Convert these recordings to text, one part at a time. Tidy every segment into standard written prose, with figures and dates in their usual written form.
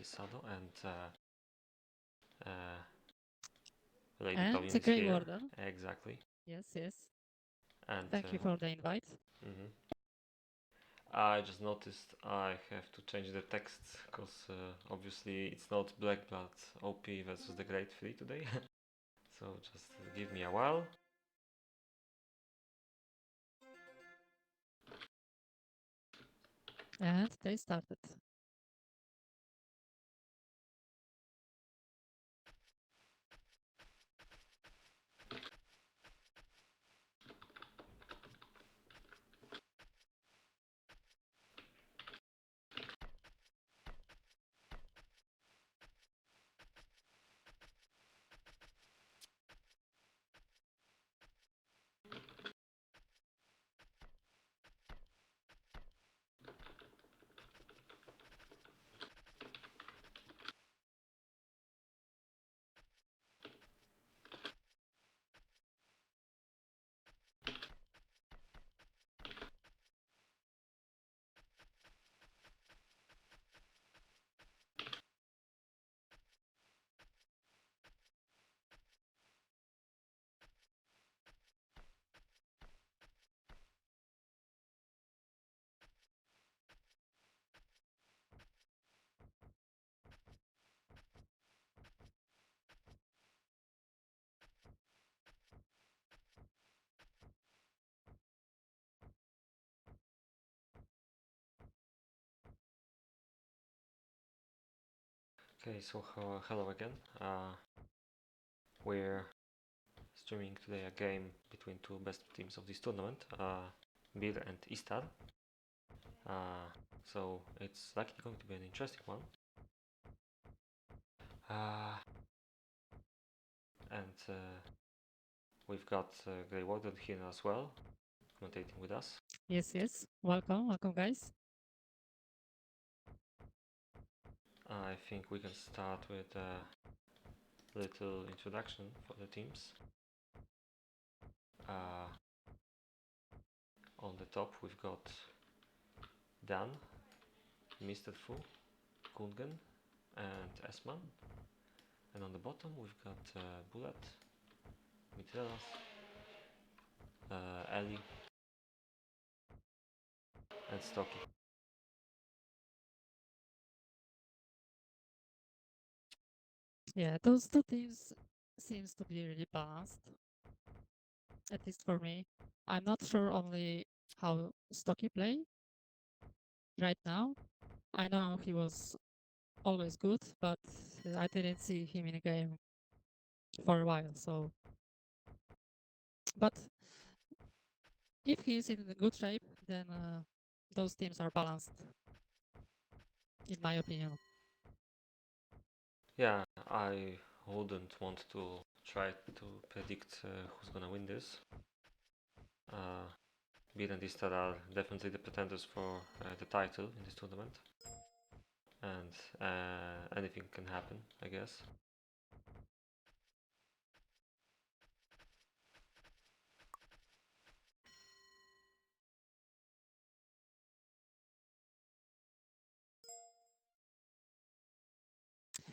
Sado, and Lady And Claudine the is Grey here. Warden. Exactly. Yes, yes. And Thank you for the invite. mhm. I just noticed I have to change the text because obviously it's not Black Blood OP versus the Great 3 today. So just give me a while. And they started. Okay, so hello again. We're streaming today a game between two best teams of this tournament, Bir and Istar. So it's likely going to be an interesting one. And we've got Grey Warden here as well, commentating with us. Yes, yes. Welcome, welcome, guys. I think we can start with a little introduction for the teams. On the top we've got Dan, Mr. Fu, Kungen, and Esman. And on the bottom we've got Bullet, Mitrelas, Ellie, and Stocky. Yeah, those two teams seems to be really balanced. At least for me. I'm not sure only how Stocky play right now. I know he was always good, but I didn't see him in a game for a while. So, but if he's in good shape, then those teams are balanced, in my opinion. Yeah, I wouldn't want to try to predict who's gonna win this. Bir and Istar are definitely the pretenders for the title in this tournament, and anything can happen, I guess.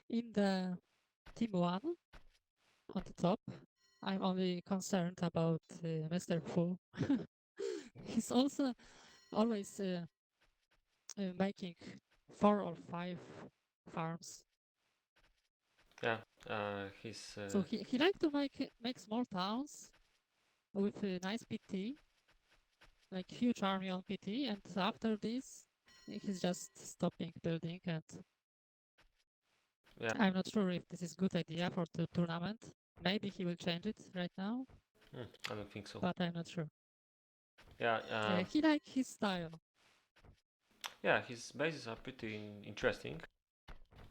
In the team one on the top, I'm only concerned about Mr. Fu. He's also always making 4 or 5 farms. Yeah, he's So he like to make small towns with a nice PT, like huge army on PT, and after this, he's just stopping building. And yeah. I'm not sure if this is good idea for the tournament. Maybe he will change it right now, I don't think so. but I'm not sure. Yeah, He like his style. yeah, his bases are pretty interesting.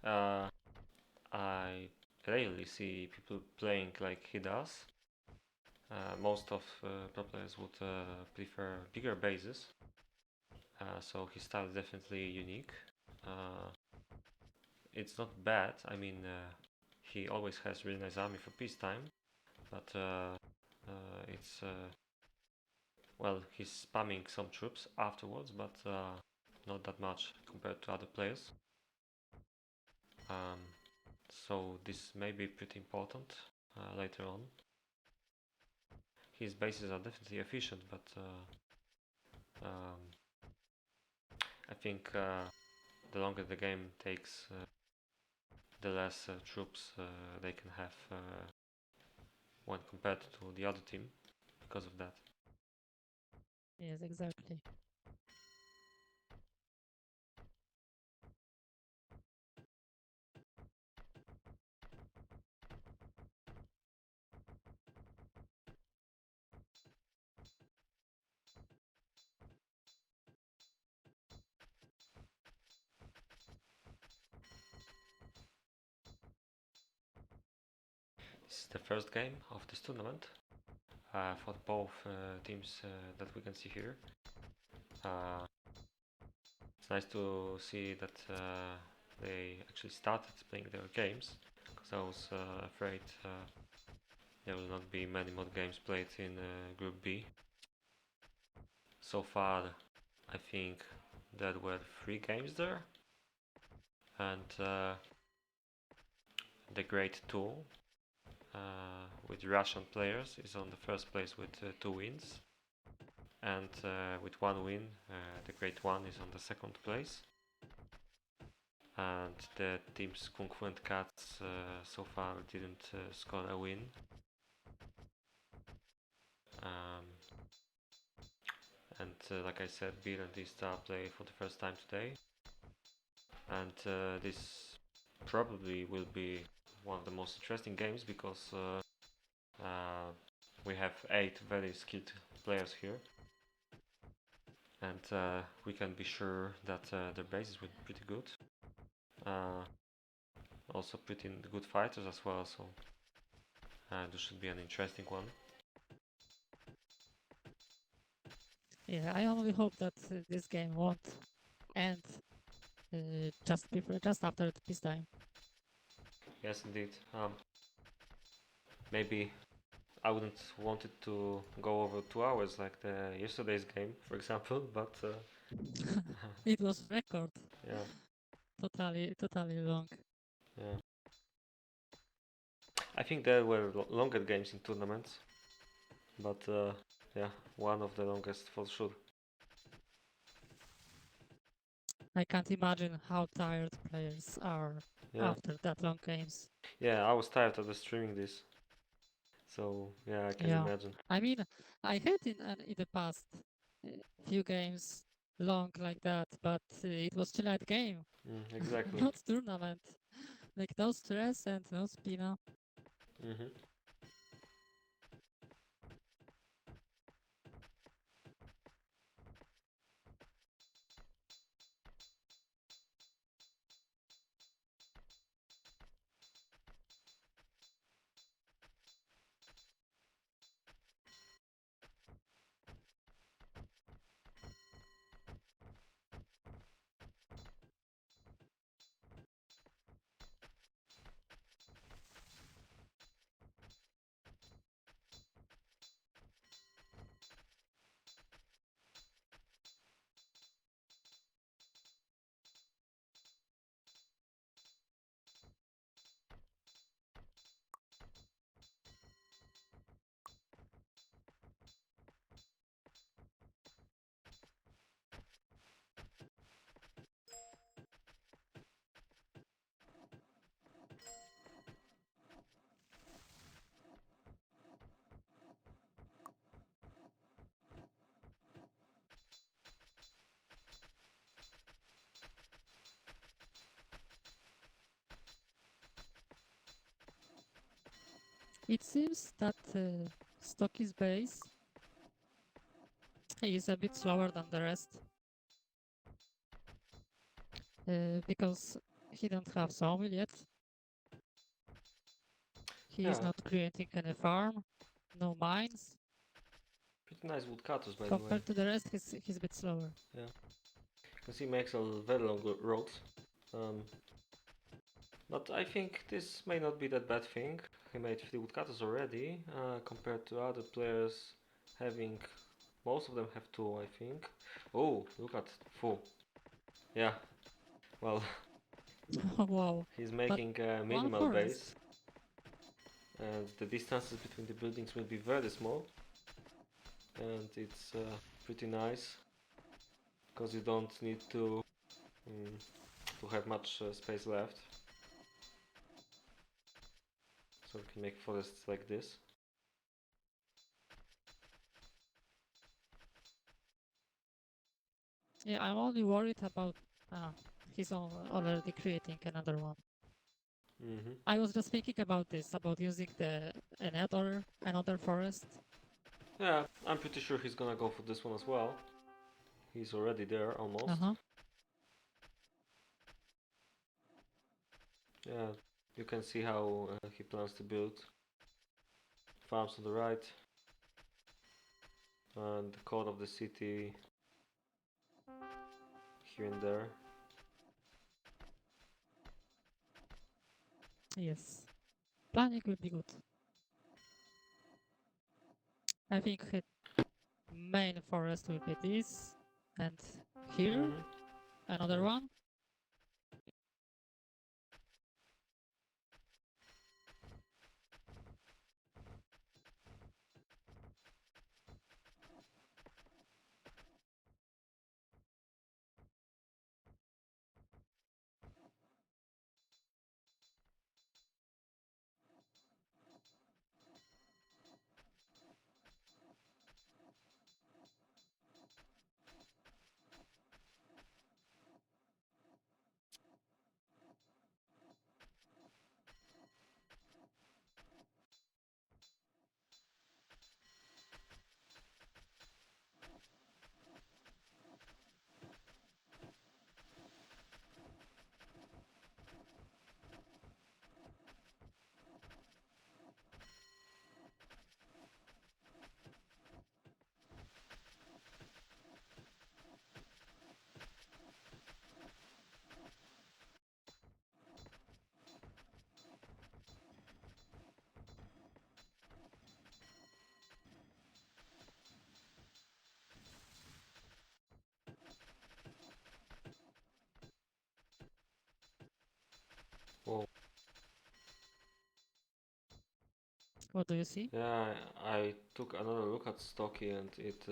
I rarely see people playing like he does. Most of pro players would prefer bigger bases, so his style is definitely unique. Uh, it's not bad. I mean, he always has really nice army for peacetime, but it's well, he's spamming some troops afterwards, but not that much compared to other players. Um, so this may be pretty important later on. His bases are definitely efficient, but I think the longer the game takes, the less troops they can have when compared to the other team because of that. Yes, exactly. This is the first game of this tournament for both teams that we can see here. Uh, it's nice to see that they actually started playing their games, because I was afraid there will not be many more games played in Group B. So far, I think there were 3 games there, and the Great Tool with Russian players is on the first place with 2 wins, and with 1 win, the Great One is on the second place. And the teams Kung Fu and Cats so far didn't score a win. Um, and like I said, Beer and D-Star play for the first time today, and this probably will be one of the most interesting games, because we have 8 very skilled players here, and we can be sure that their bases will be pretty good. Also pretty good fighters as well, so this should be an interesting one. Yeah, I only hope that this game won't end just after the peacetime. Yes, indeed. Maybe I wouldn't want it to go over 2 hours like the yesterday's game, for example, but It was record, yeah, totally long. yeah. I think there were longer games in tournaments, but yeah, one of the longest for sure. I can't imagine how tired players are Yeah, after that long games. yeah. I was tired of streaming this, so yeah, I can Yeah, imagine. I mean, I had in the past few games long like that, but it was chill out game, Exactly. not tournament. Like no stress and no spin up. Hmm. It seems that Stocky's base is a bit slower than the rest because he don't have sawmill yet. He is Yeah, not creating any farm, no mines. pretty nice woodcutters, by the way. Compared to the rest, he's a bit slower. Yeah, because he makes a very long roads. Um, But I think this may not be that bad thing. He made 3 woodcutters already, compared to other players having. Most of them have 2, I think. Oh, look at full. Yeah, well, Wow. He's But making a one minimal base, forest. and the distances between the buildings will be very small, and it's pretty nice because you don't need mm, to have much space left, so we can make forests like this. Yeah, I'm only worried about he's already creating another one. Hmm. I was just thinking about this, about using the another forest. Yeah, I'm pretty sure he's gonna go for this one as well. He's already there almost. Uh-huh. Yeah, you can see how he plans to build farms on the right, and the core of the city here and there. Yes. Planning will be good. I think his main forest will be this, and here Hmm. another Yeah. one. Well, What do you see? yeah, I took another look at Stocky, and it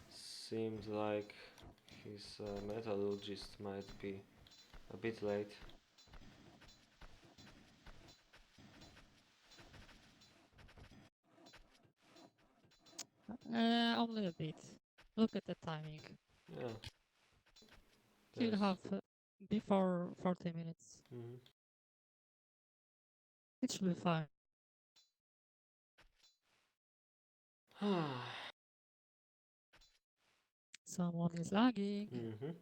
seems like his metallurgist might be a bit late. Only a bit. Look at the timing. Yeah, He'll there's. have before 40 minutes. Mhm. It should be fine. Someone is lagging. Mhm.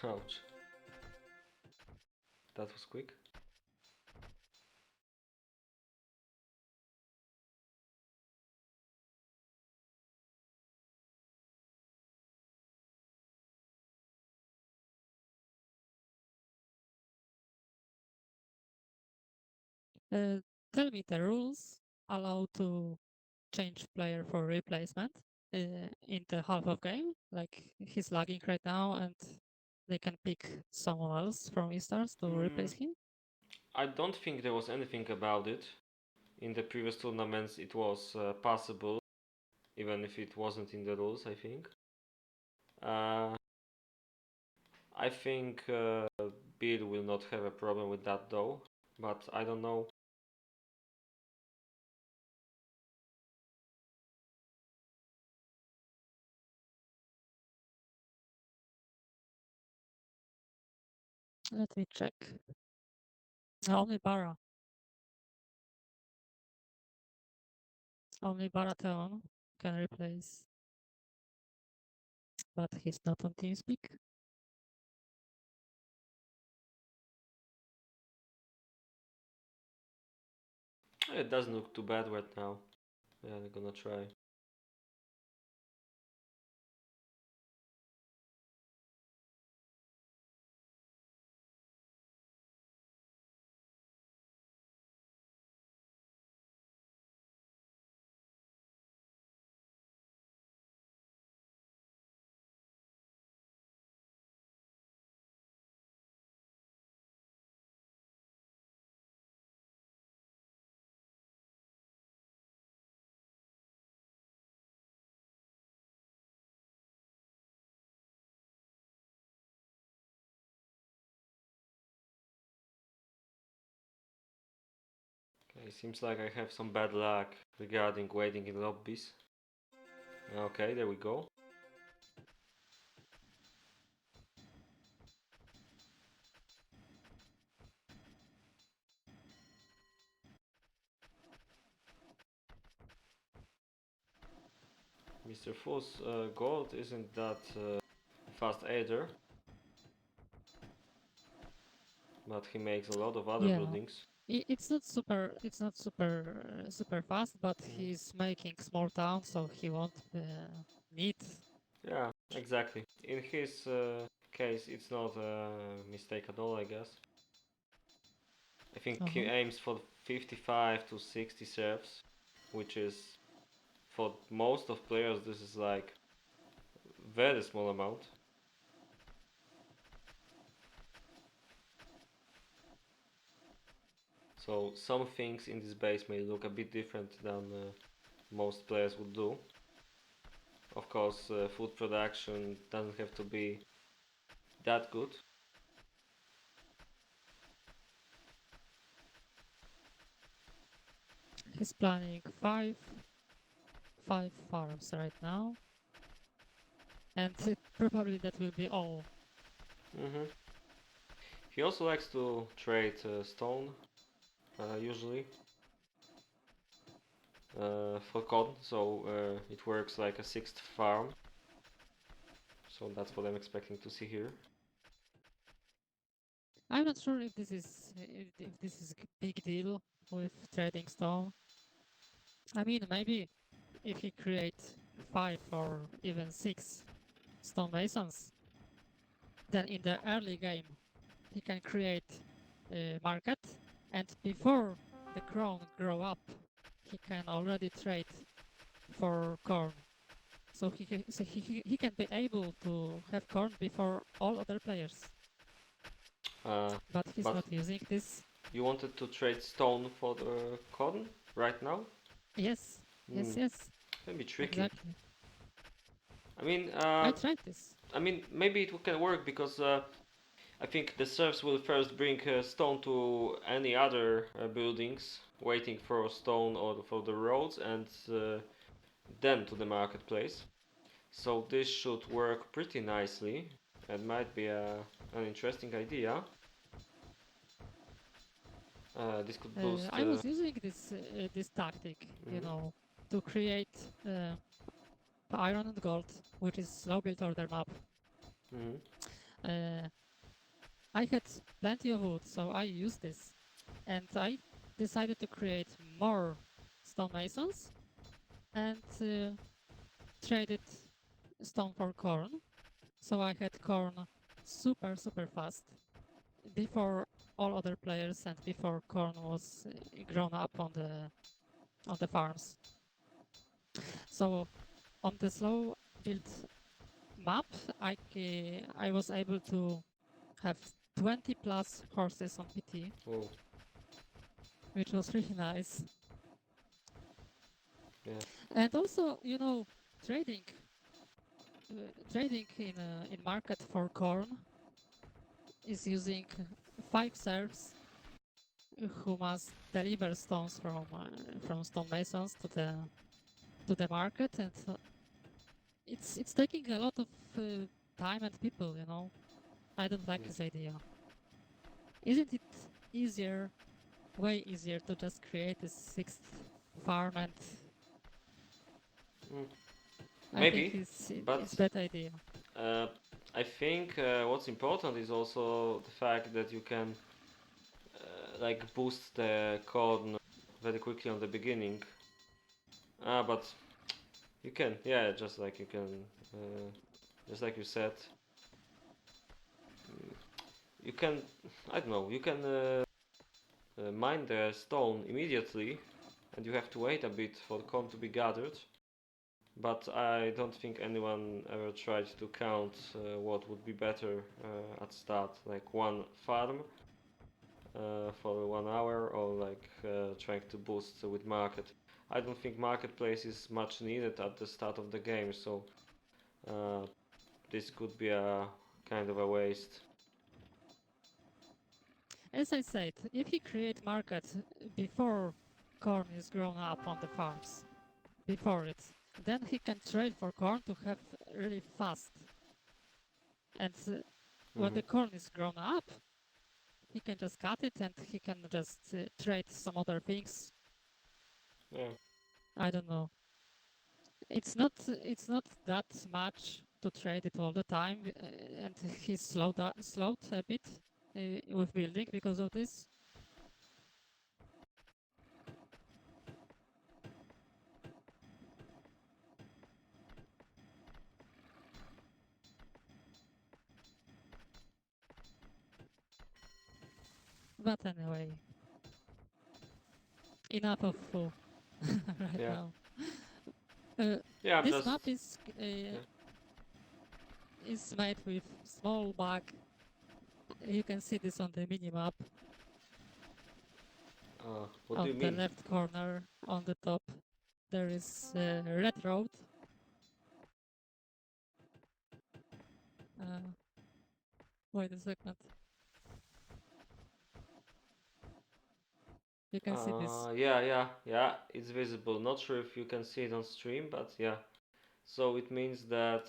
Ouch. That was quick. Uh, Tell me the rules allow to change player for replacement in the half of game. Like he's lagging right now, and they can pick someone else from Eastars to Mm, replace him. I don't think there was anything about it. In the previous tournaments, it was possible, even if it wasn't in the rules, I think. Uh, I think Bill will not have a problem with that though, but I don't know. Let me check. Only only Baratheon can replace, but he's not on TeamSpeak. It doesn't look too bad right now. Yeah, they're gonna try. it seems like I have some bad luck regarding waiting in lobbies. Okay, there we go. Mr. Full's gold isn't that fast either, but he makes a lot of other Yeah, buildings. it's not super. It's not super fast, but Mm. he's making small towns, so he won't need. Yeah, exactly. In his case, it's not a mistake at all, I guess. I think he Uh-huh. aims for 55 to 60 serfs, which is for most of players this is like very small amount. So some things in this base may look a bit different than most players would do. Of course, food production doesn't have to be that good. He's planning five farms right now, and probably that will be all. Hmm. He also likes to trade stone, usually, for cotton, so it works like a sixth farm. So that's what I'm expecting to see here. I'm not sure if this is a big deal with trading stone. I mean, maybe if he create 5 or even 6 stonemasons, then in the early game he can create a market, and before the crown grow up, he can already trade for corn. So he can be able to have corn before all other players. Uh, But he's but not using this. you wanted to trade stone for the cotton right now? Yes, Hmm, yes, yes, can be tricky. exactly. I mean, I tried this. maybe it can work because I think the serfs will first bring stone to any other buildings, waiting for stone or for the roads, and then to the marketplace. So this should work pretty nicely. It might be an interesting idea. This could boost. I was using this tactic, Mhm, to create iron and gold, which is low build order map. mhm. Uh, I had plenty of wood, so I used this, and I decided to create more stonemasons and traded stone for corn. So I had corn super fast before all other players and before corn was grown up on the farms. So on the slow build map, I was able to have 20 plus horses on PT, Oh, which was really nice. yeah. And also, trading trading in market for corn is using 5 serfs who must deliver stones from stonemasons to the market, and it's taking a lot of time and people. I don't like Mm. this idea. Isn't it easier, way easier, to just create a sixth farm? And Mm. I think Maybe, it's but bad idea. uh, I think what's important is also the fact that you can like boost the code very quickly on the beginning. But you can, yeah, just like you can, uh, just like you said, mm, you can, I don't know, you can mine the stone immediately, and you have to wait a bit for the corn to be gathered. But I don't think anyone ever tried to count what would be better at start, like one farm for 1 hour, or like trying to boost with market. I don't think marketplace is much needed at the start of the game, so uh, this could be a kind of a waste. As I said, if you create market before corn is grown up on the farms before it. Then he can trade for corn to have really fast. And when Mm-hmm. the corn is grown up, he can just cut it and he can just trade some other things. Yeah. I don't know. It's not that much to trade it all the time, and he's slowed a bit with building because of this. But anyway, enough of Fu right Yeah. now. Uh, Yeah. I'm this just. map Yeah. is made with small bug. You can see this on the minimap What do on you the mean? left corner on the top. There is a red road. Uh, Wait a second. You can see this. Yeah, yeah, yeah. It's visible. Not sure if you can see it on stream, but yeah. So it means that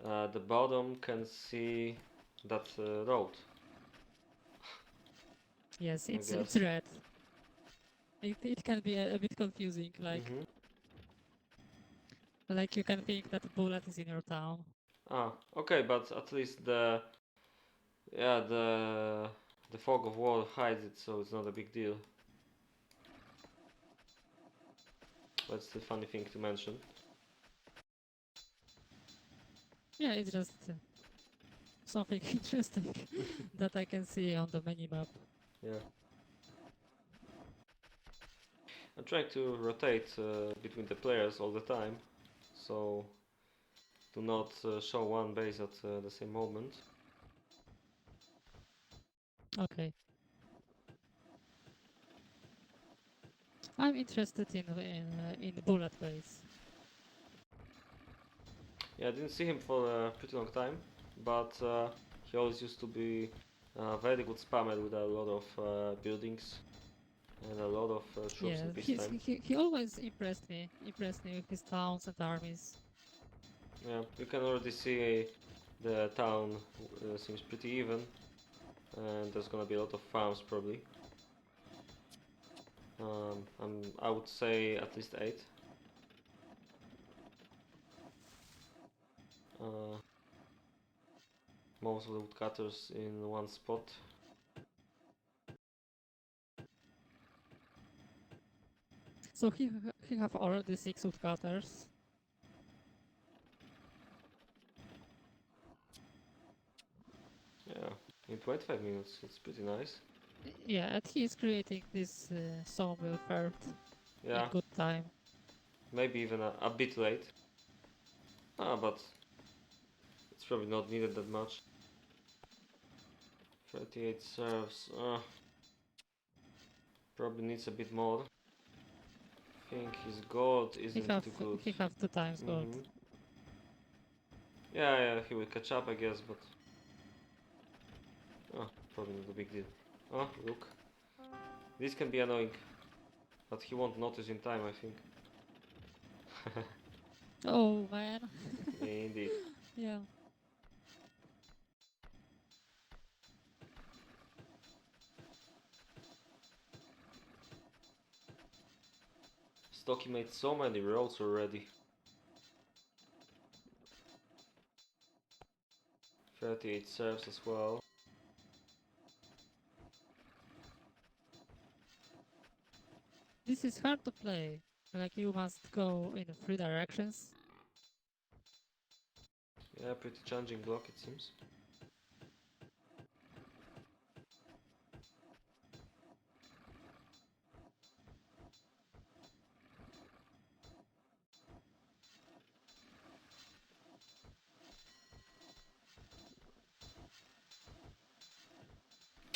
the bottom can see that road, Yes, I it's guess. red. It can be a bit confusing. Mm-hmm. Like you can think that bullet is in your town. Okay, but at least the fog of war hides it, so it's not a big deal. That's the funny thing to mention. Yeah, it's just something interesting that I can see on the minimap. Yeah. I'm trying to rotate between the players all the time, so do not show one base at the same moment. Okay. I'm interested in bullet base. Yeah, I didn't see him for a pretty long time, but he always used to be a very good spammer with a lot of buildings and a lot of troops in Yeah, peacetime. he always impressed me with his towns and armies. Yeah, you can already see the town seems pretty even, and there's gonna be a lot of farms probably. I would say at least 8. Uh, most of the woodcutters in one spot. So he have already 6 woodcutters. Yeah, in 25 minutes, it's pretty nice. Yeah, and he is creating this sawmill first in Yeah, good time. maybe even a bit late. But it's probably not needed that much. 38 serves. Probably needs a bit more. I think his gold isn't too good. He have 2 times gold. Yeah, yeah, he will catch up, I guess, but probably not a big deal. Look, this can be annoying, but he won't notice in time, I think. Oh man. Indeed. Yeah. Stocky made so many roads already. 38 serves as well. This is hard to play. Like you must go in 3 directions. Yeah, pretty challenging block it seems.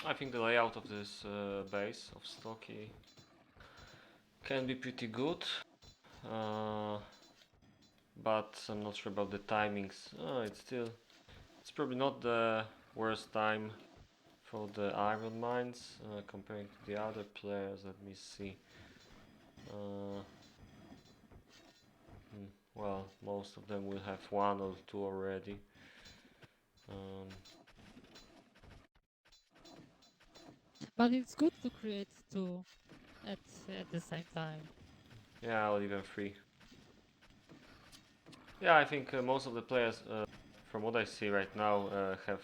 I think the layout of this base of Stocky can be pretty good, but I'm not sure about the timings. It's probably not the worst time for the iron mines comparing to the other players. Let me see. Uh, well, most of them will have one or two already. Um, But it's good to create two at at the same time. yeah, or even three. Yeah, I think most of the players, from what I see right now, have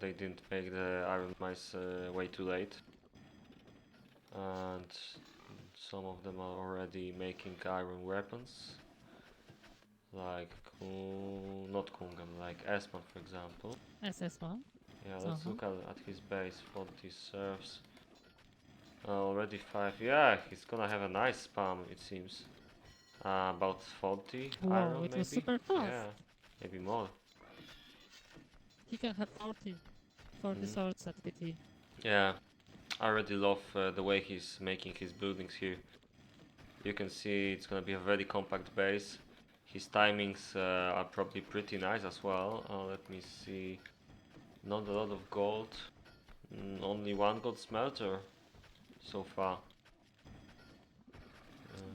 they didn't make the iron mines way too late, and some of them are already making iron weapons, like not Kungan, like Esman, for example. SS1. Yeah, let's Uh-huh. look at his base, what he serves. Already 5. Yeah, he's gonna have a nice spam, it seems. About 40 Whoa, iron, it was maybe? super fast. Yeah, maybe more. He can have 40 Mm. swords at PT. Yeah, I already love the way he's making his buildings here. You can see it's gonna be a very compact base. His timings are probably pretty nice as well. Let me see. Not a lot of gold. Only one gold smelter so far.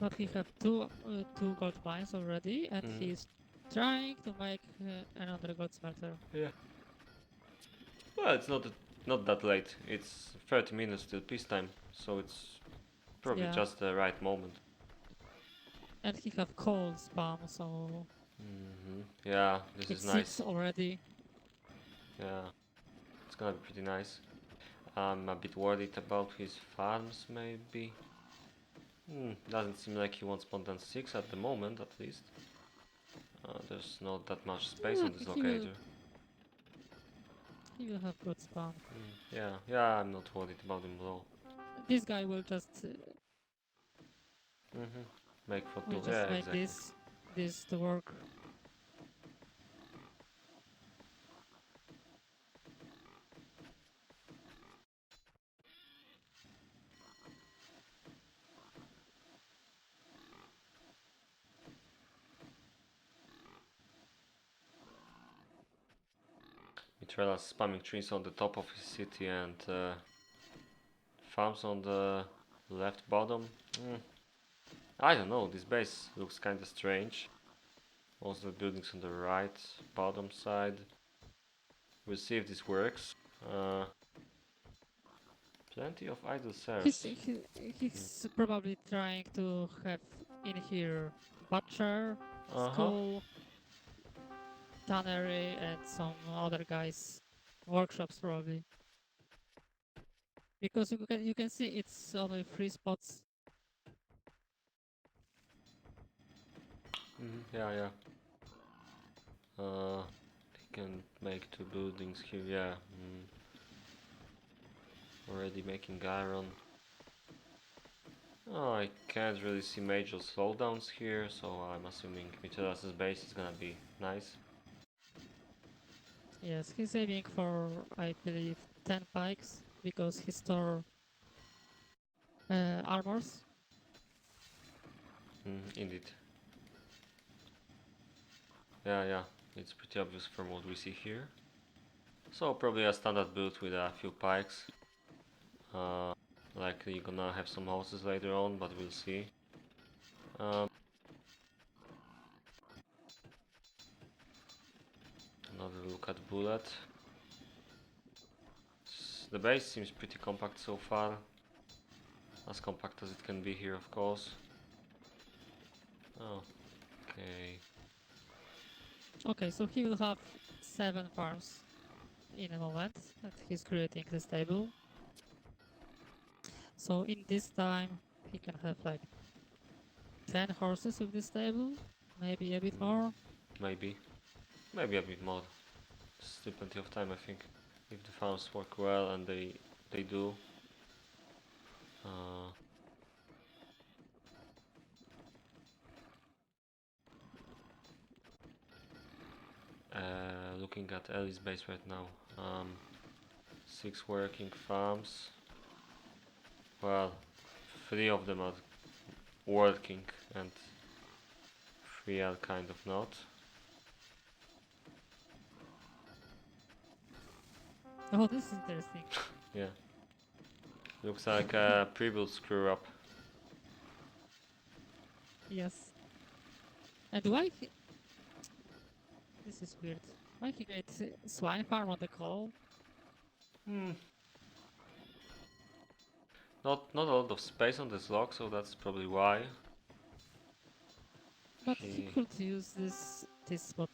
But he Okay. have two gold mines already, and Mm. he's trying to make another gold smelter. Yeah. Well, it's not that late. It's 30 minutes till peacetime, so it's probably Yeah, just the right moment. and he have coal spam, so Yeah, this it is seems nice. already. Yeah, it's gonna be pretty nice. I'm a bit worried about his farms, maybe. Doesn't seem like he wants more than 6 at the moment, at least. There's not that much space I on this think locator. he will have good spam. Yeah, I'm not worried about him at all. This guy Make for will 2, just yeah, make exactly. this to work. Mitrela's spamming trees on the top of his city and farms on the left bottom. I don't know, this base looks kinda strange. Also the buildings on the right bottom side. We'll see if this works. Plenty of idle He's serfs. he, he's probably trying to have in here butcher, Uh-huh. school, tannery, and some other guys workshops probably. Because you can see it's only 3 spots. Yeah, yeah. He can make 2 buildings here, yeah. Already making iron. Oh, I can't really see major slowdowns here, so I'm assuming Mitra's base is gonna be nice. Yes, he's aiming for I believe 10 pikes because he store armors. Indeed. Yeah, it's pretty obvious from what we see here. So probably a standard build with a few pikes. Uh, Likely gonna have some houses later on, but we'll see. Um, Another look at bullet. The base seems pretty compact so far. As compact as it can be here, of course. Oh, okay. Okay, so he will have 7 farms in a moment that he's creating the stable. So in this time he can have like 10 horses with this stable, maybe a bit more. Maybe. Maybe a bit more. Still plenty of time, I think. If the farms work well, and they do. Uh, Looking at Ellie's base right now. 6 working farms. Well, 3 of them are working, and 3 are kind of not. Oh, this is interesting. Yeah. Looks like a pre-built screw up. Yes. And why he... This is weird. Why he made swine farm on the coal? Hmm. Not a lot of space on this log, so that's probably why. But he He. could use this spot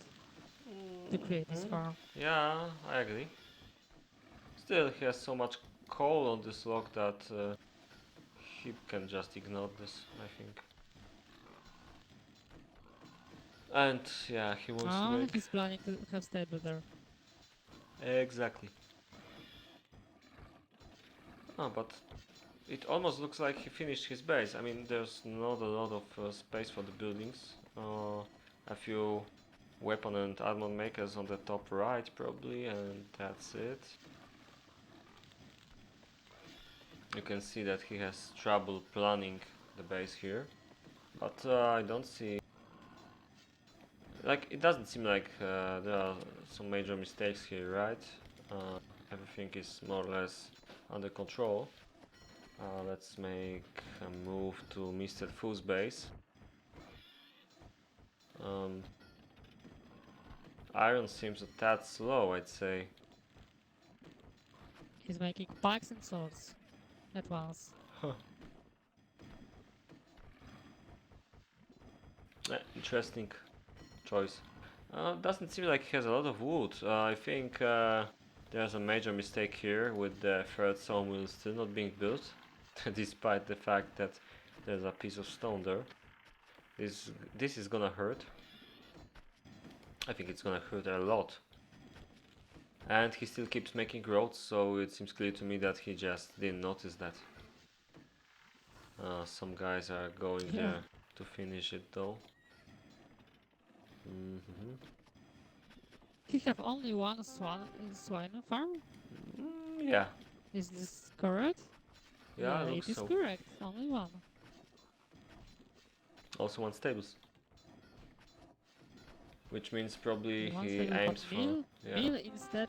to create this Mm, farm. yeah, I agree. Still, he has so much coal on this log that he can just ignore this, I think. And yeah, he wants to Ah, make. he's planning to have stable there. Exactly. Oh, but it almost looks like he finished his base. I mean, there's not a lot of space for the buildings. A few weapon and armor makers on the top right, probably, and that's it. You can see that he has trouble planning the base here, but I don't see. Like, it doesn't seem like there are some major mistakes here, right? Uh, Everything is more or less under control. Let's make a move to Mr. Fu's base. Um, Iron seems a tad slow, I'd say. He's making pikes and swords at once. Huh. Interesting choice. Doesn't seem like he has a lot of wood. I think there's a major mistake here with the third sawmill still not being built, despite the fact that there's a piece of stone there. This is gonna hurt. I think it's gonna hurt a lot. And he still keeps making roads, so it seems clear to me that he just didn't notice that. Some guys are going Yeah. there to finish it though. Mm-hmm. He have only one swine farm? Yeah, Is this correct? yeah, Yeah, it it looks is so. correct. Only one. Also one stables. Which means probably One he stable, but aims for. Yeah. meal instead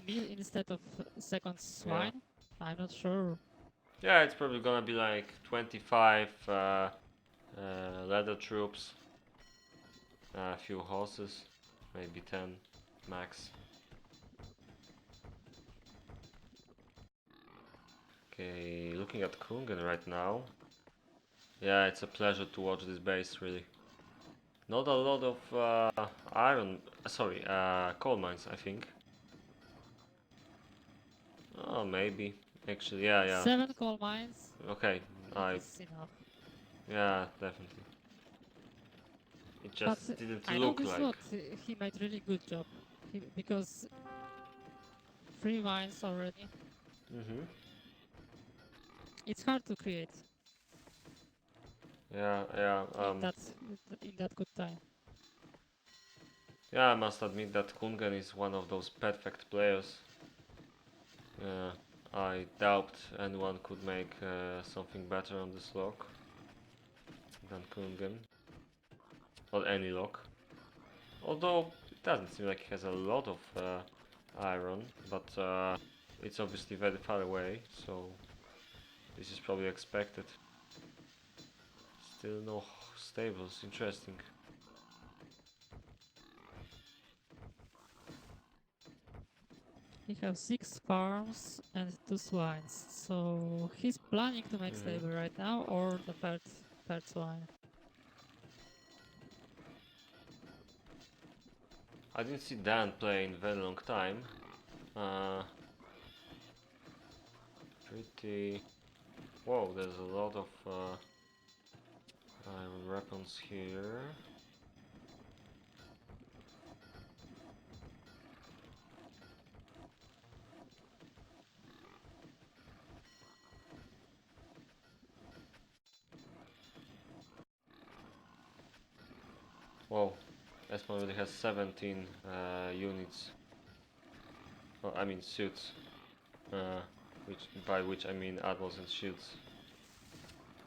meal instead of second Yeah. swine. I'm not sure. Yeah, it's probably gonna be like 25 leather troops, a few horses, maybe 10 max. Okay, looking at Kungen right now. Yeah, it's a pleasure to watch this base, really. Not a lot of coal mines, I think. Oh, maybe. Actually, yeah, yeah. 7 coal mines. Okay, It I, is enough. yeah, definitely. It But just didn't I know look this like. lot. He made really good job. Because 3 mines already. Mm-hmm. It's hard to create Yeah, yeah, in that good time. yeah, I must admit that Kungen is one of those perfect players. I doubt anyone could make something better on this lock than Kungen, or any lock. Although it doesn't seem like he has a lot of iron, but it's obviously very far away, so this is probably expected. Still no stables, interesting. He has 6 farms and 2 swines. So he's planning to make Mm-hmm. stable right now or the third swine. I didn't see Dan play in a very long time. Uh, Pretty. Whoa, there's a lot of iron weapons here. Whoa, Espan already has 17 units. Well, I mean suits. Uh, by which I mean armors and shields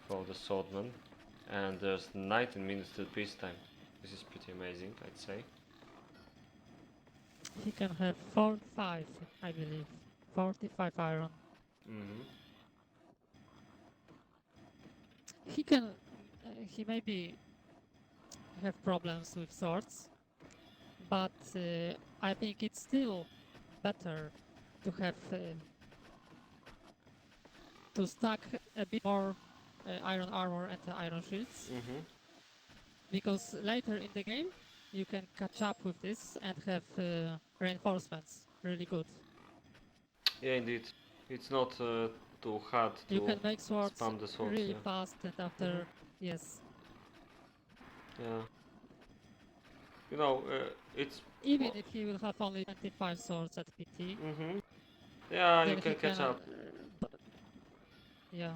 for the swordman. And there's 19 minutes till peacetime. This is pretty amazing, I'd say. He can have 45, I believe. 45 iron. Mm-hmm. He can, he maybe have problems with swords, but I think it's still better to have to stack a bit more iron armor and iron shields, Mm-hmm. because later in the game you can catch up with this and have reinforcements really good. Yeah, indeed. It's not too hard You to can make swords spam the swords. really Yeah. fast, and Mm-hmm. after, yes, Yeah. You know, it's. even Well, if he will have only 25 swords at PT, mm-hmm. Yeah, you then he can can, catch up. yeah,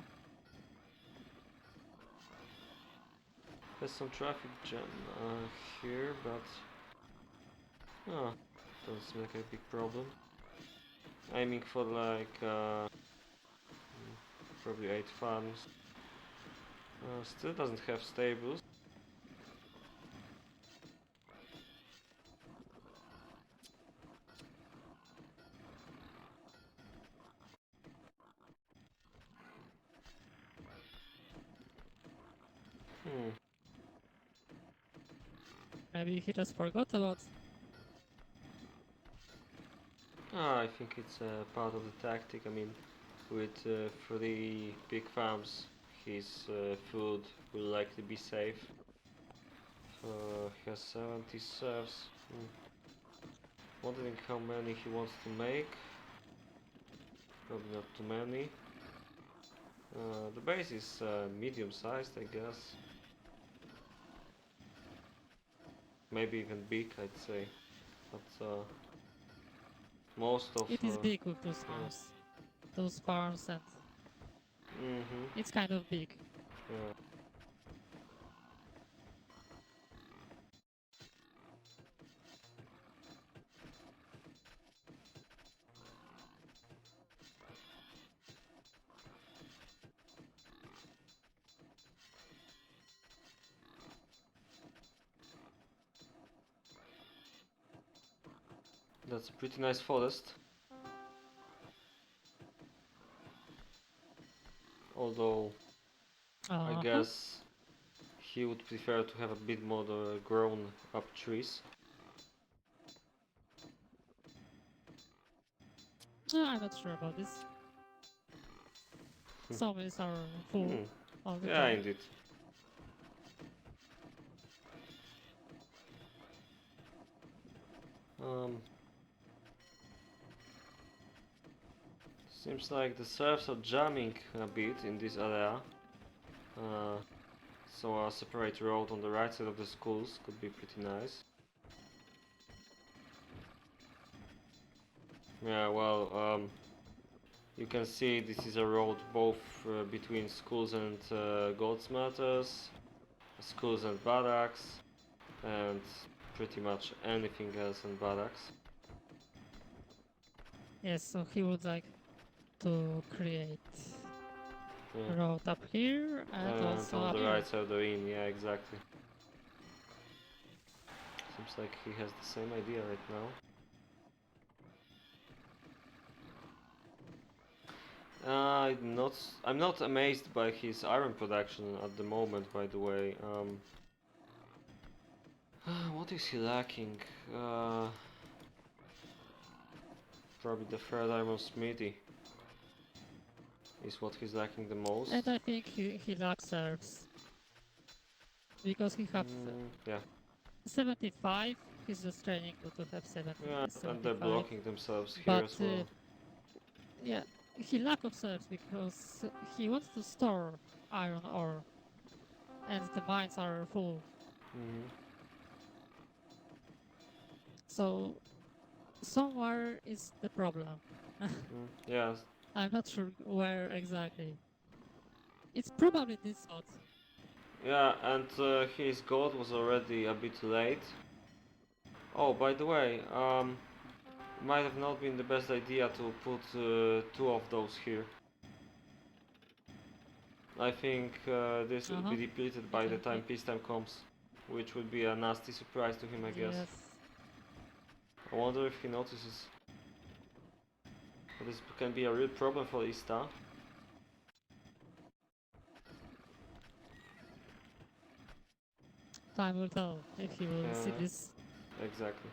There's some traffic jam here, but doesn't seem like a big problem. Aiming for like probably 8 farms. Still doesn't have stables. Hmm. maybe he just forgot about. I think it's part of the tactic. I mean, with 3 big farms, his food will likely be safe. He has 70 serfs. Wondering how many he wants to make. Probably not too many. The base is medium sized, I guess. Maybe even big, I'd say. But most of. It is big with Yeah. those farms, and Mm-hmm. it's kind of big. Yeah. That's a pretty nice forest. Although I Uh-huh. guess he would prefer to have a bit more grown up trees. I'm not sure about this. Zombies are full Hmm. all the Yeah, time. indeed. Um, Seems like the serfs are jamming a bit in this area. Uh, so a separate road on the right side of the schools could be pretty nice. Yeah, well, you can see this is a road both between schools and goldsmithers, schools and barracks, and pretty much anything else in barracks. Yes, so he would like to create Yeah. a road up here and And also on up the here. right side of the inn, yeah, exactly. Seems like he has the same idea right now. I'm not amazed by his iron production at the moment, by the way. What is he lacking? Uh, Probably the third iron smithy is what he's lacking the most. And I think he lacks serfs, because he have Yeah, 75. He's just training to have yeah, and they're 75. blocking themselves here But as well. yeah, he lack of serfs because he wants to store iron ore, and the mines are full. Mm-hmm. So somewhere is the problem. Yeah, I'm not sure where exactly. It's probably this spot. yeah, and his gold was already a bit late. Oh, by the way, might have not been the best idea to put 2 of those here. I think this will be Uh-huh. depleted by the time Exactly. peacetime comes, which would be a nasty surprise to him, I guess. Yes. I wonder if he notices. This can be a real problem for Ista. Time will tell if he will see this. Exactly.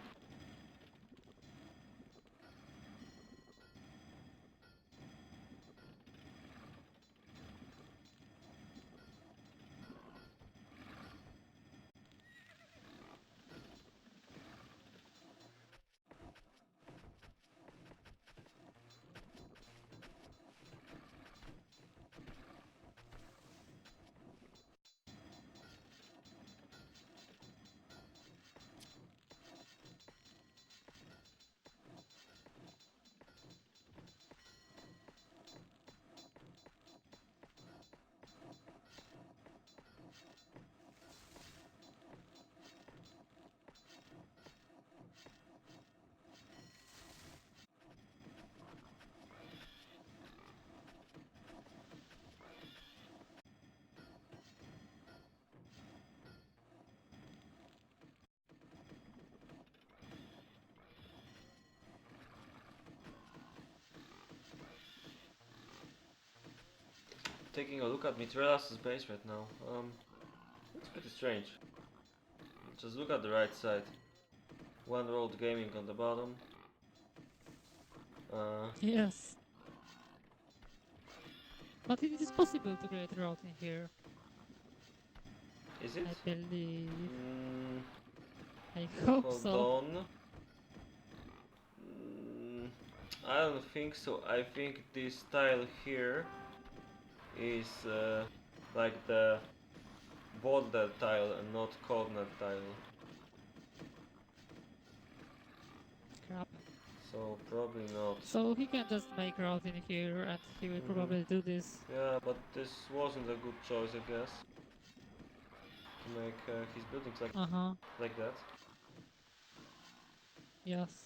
Taking a look at Mitrelas' base right now. It's pretty strange. Just look at the right side. One Road Gaming on the bottom. Yes. But it is possible to create a route in here. Is it? I believe. Mm, I hope hold so. on. Mm, I don't think so. I think this tile here is like the border tile and not corner tile. Crap. So probably not. So he can just make route in here and he will probably do this. Yeah, but this wasn't a good choice, I guess. To make his buildings like that. Yes.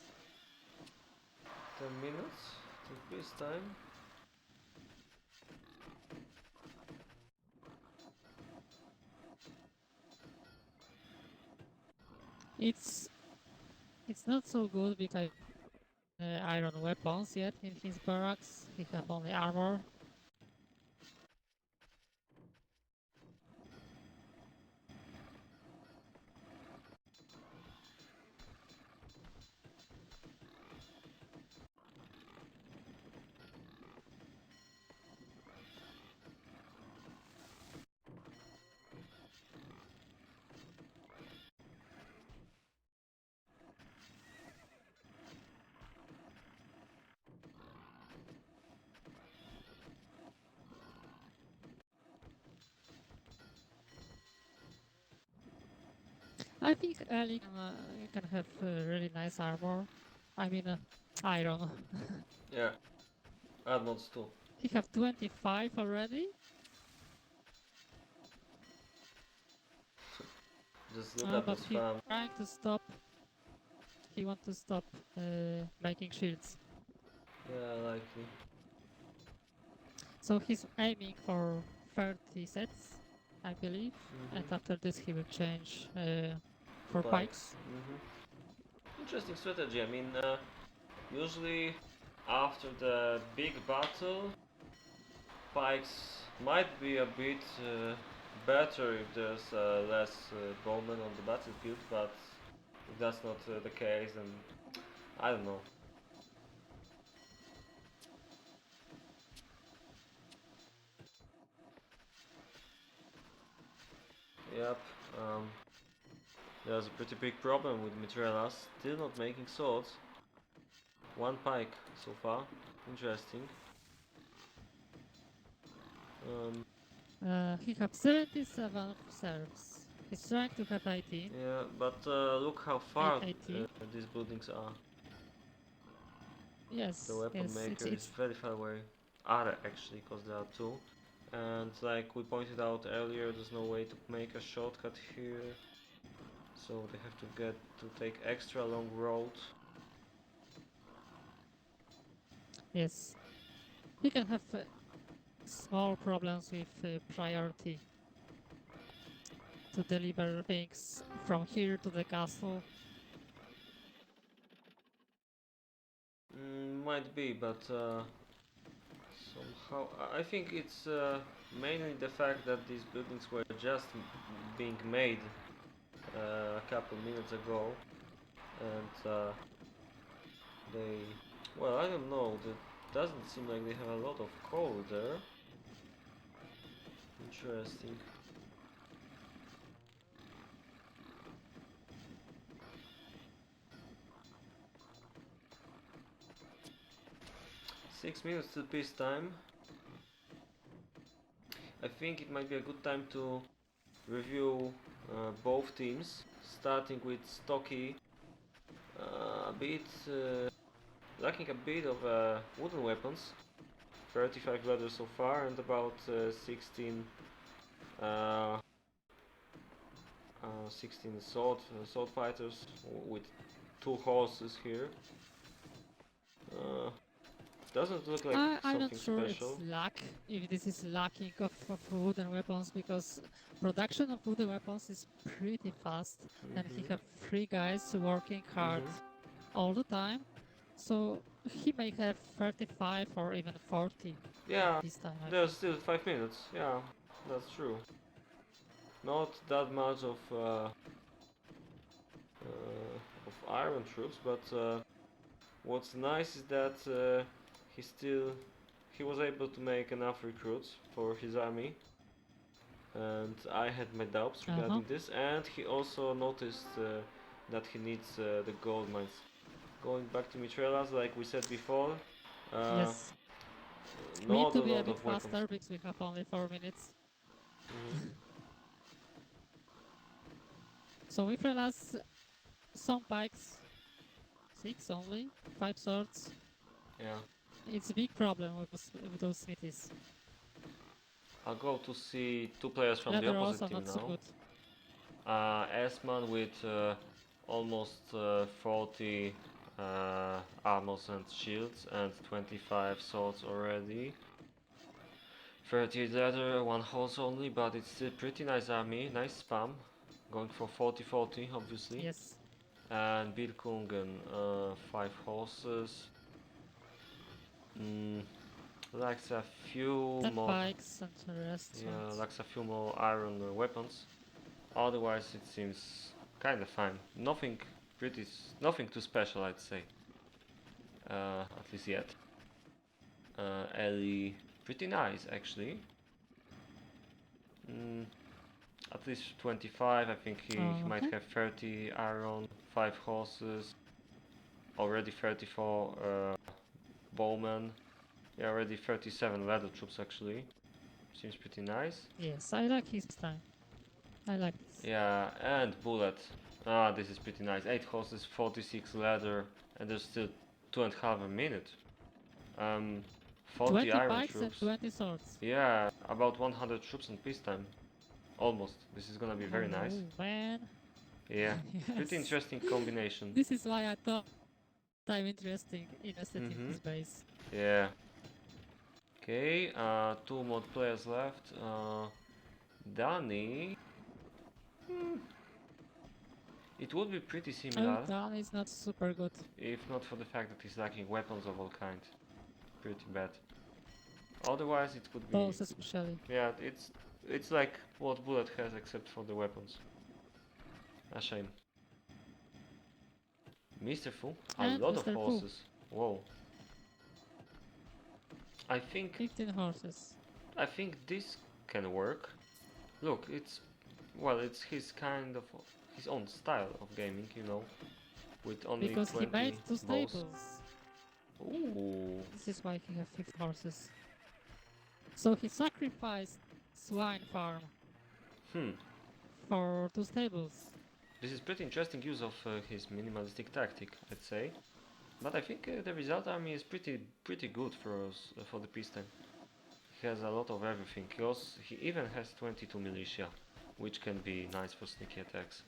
10 minutes to peace time. It's not so good because iron weapons yet in his barracks. He have only armor. I think Ali can have really nice armor. I mean, iron. Yeah, add mods too. He have 25 already. Just look at But those he's farm. trying to stop. He want to stop making shields. Yeah, likely. So he's aiming for 30 sets, I believe. And after this he will change for pikes. Interesting strategy. I mean, usually after the big battle, pikes might be a bit better if there's less bowmen on the battlefield, but if that's not the case, then I don't know. Yep. There's a pretty big problem with Mitraillas still not making swords. One pike so far. Interesting. He have 77 serfs. He's trying to have 18. Yeah, but look how far 18. these buildings are. The Yes, weapon yes, maker is it's very far away. Are actually, because there are two. And like we pointed out earlier, there's no way to make a shortcut here. So they have to get to take extra long road. yes. He can have small problems with priority to deliver things from here to the castle. Might be, but somehow I think it's mainly the fact that these buildings were just being made a couple minutes ago, and they, well, I don't know. It doesn't seem like they have a lot of coal there. Interesting. 6 minutes till peacetime. I think it might be a good time to review both teams, starting with Stocky, a bit lacking a bit of wooden weapons, 35 leather so far, and about 16 uh, 16 sword fighters with two horses here. Uh, doesn't look like I'm not something sure it's special. lack, if this is lacking of wooden weapons, because production of wooden weapons is pretty fast, and he Mhm. have 3 guys working hard Mhm. all the time. So he may have 35 or even 40 in Yeah, peacetime, I there's think. still 5 minutes. Yeah, that's true. Not that much of iron troops, but what's nice is that he still he was able to make enough recruits for his army, and I had my doubts Uh-huh. regarding this. And he also noticed that he needs the gold mines. Going back to Mitrelas, like we said before, uh, Yes. We need not a to be a lot bit of weapons. faster because we have only 4 minutes. Mhm. So we realize some pikes, 6 only, 5 swords. Yeah, It's a big problem with those smithies. I'll go to see two players from the Leather opposite also team not so now. good. Esman with almost 40 armors and shields and 25 swords already. 38 leather, one horse only, but it's still pretty nice army, nice spam. Going for 40-40 obviously. Yes. And Birkungen, 5 horses. Mm, lacks a few 10 more, pikes and the rest yeah, swords. lacks a few more iron weapons. Otherwise, it seems kind of fine. Nothing too special, I'd say. At least yet. Ellie, pretty nice actually. Mm, at least 25. I think he might Uh-huh. have 30 iron, 5 horses, already 34 bowmen. Yeah, already 37 leather troops actually. Seems pretty nice. Yes, I like his time. I like this. Yeah, and bullet. Ah, this is pretty nice. 8 horses, 46 leather, and there's still 2.5 minutes. Um, 40 20 iron pikes and troops. 20 swords. Yeah, about 100 troops in peacetime. Almost. This is gonna be very nice. Oh man. Yeah, pretty Yes. interesting combination. This is why I thought I'm invested in Mm-hmm. this base. Yeah. Okay, two more players left. Danny. Hmm, it would be pretty Oh, similar Dan is not super good. if not for the fact that he's lacking weapons of all kinds. Pretty bad. Otherwise, it could be. Both especially. Yeah, it's like what Bullet has except for the weapons. A shame. Mr. Fu, a And lot of Mr. Fu, horses. Whoa. I think 15 horses. I think this can work. Look, it's his kind of his own style of gaming, with only Because he made 20 two bows. stables. Ooh. This is why he has 15 horses. So he sacrificed swine farm Hmm. for two stables. This is pretty interesting use of his minimalistic tactic, I'd say. But I think the result army is pretty good for us for the peacetime. He has a lot of everything. He even has 22 militia, which can be nice for sneaky attacks.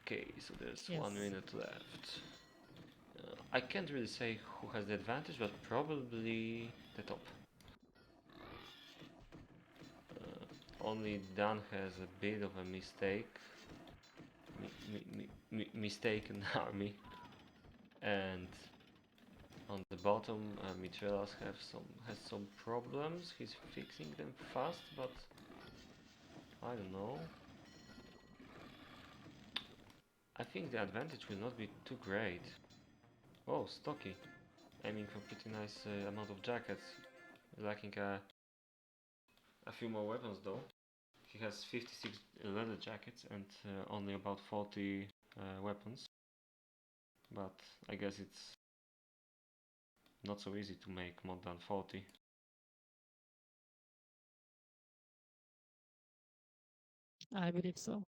Okay, so there's Yes. 1 minute left. I can't really say who has the advantage, but probably the top. Only Dan has a bit of a mistake. Mistaken army. And on the bottom, Mitrelas has some problems. He's fixing them fast, but I don't know. I think the advantage will not be too great. Oh, Stocky, aiming for pretty nice amount of jackets. Lacking a few more weapons though. He has 56 leather jackets and only about 40 weapons. But I guess it's not so easy to make more than 40. I believe so.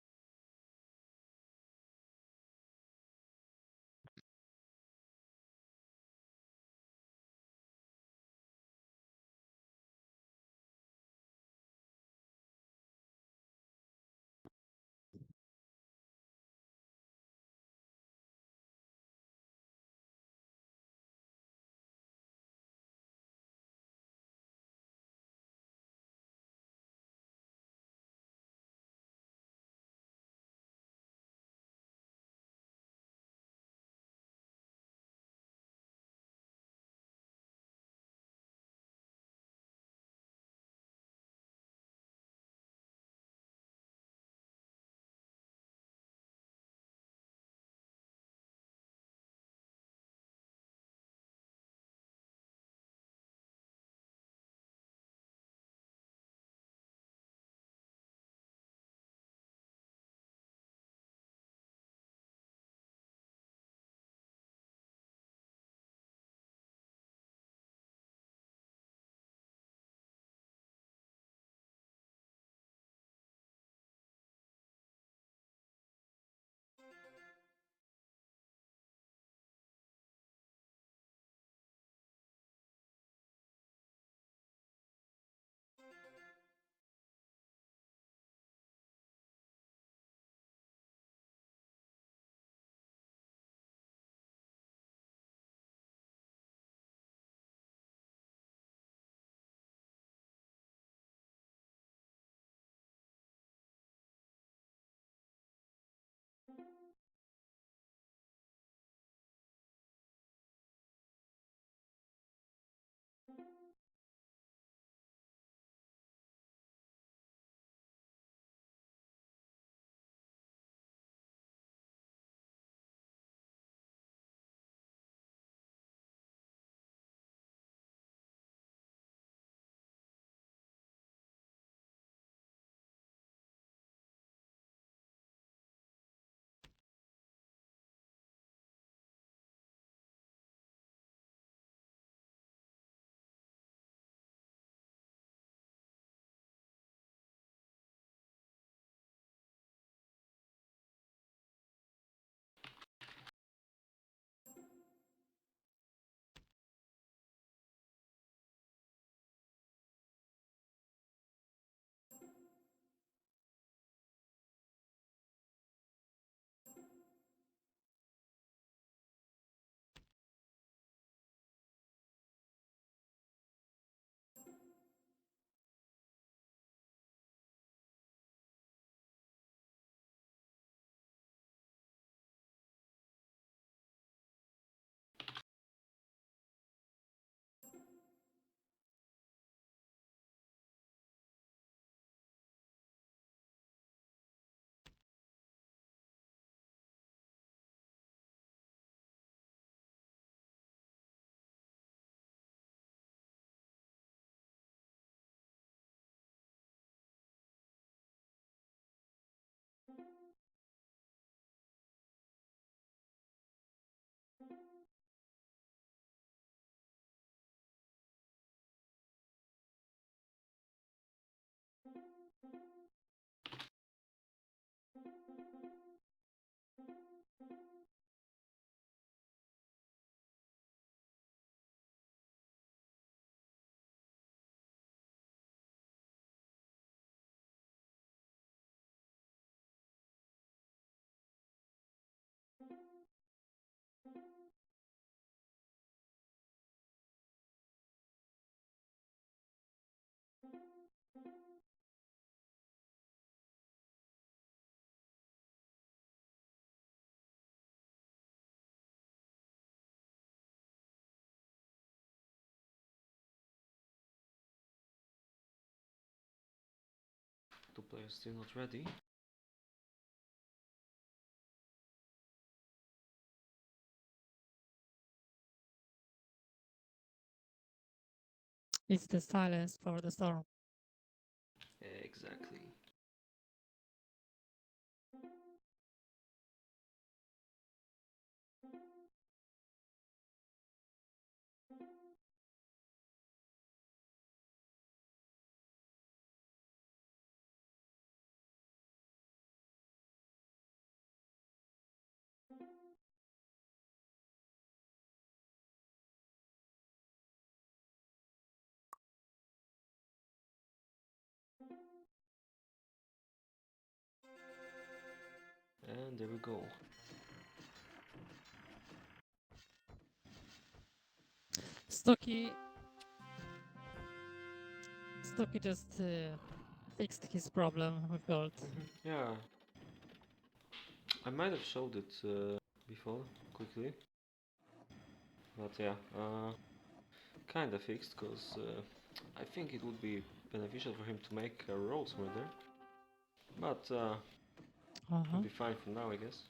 Two players still not ready. It's the silence for the storm. Exactly. And there we go. Stocky, Stocky just fixed his problem with gold. Yeah, I might have showed it before, quickly. But yeah, kinda fixed, cause I think it would be beneficial for him to make a roll smoother. But Uh-huh. it'll be fine for now, I guess.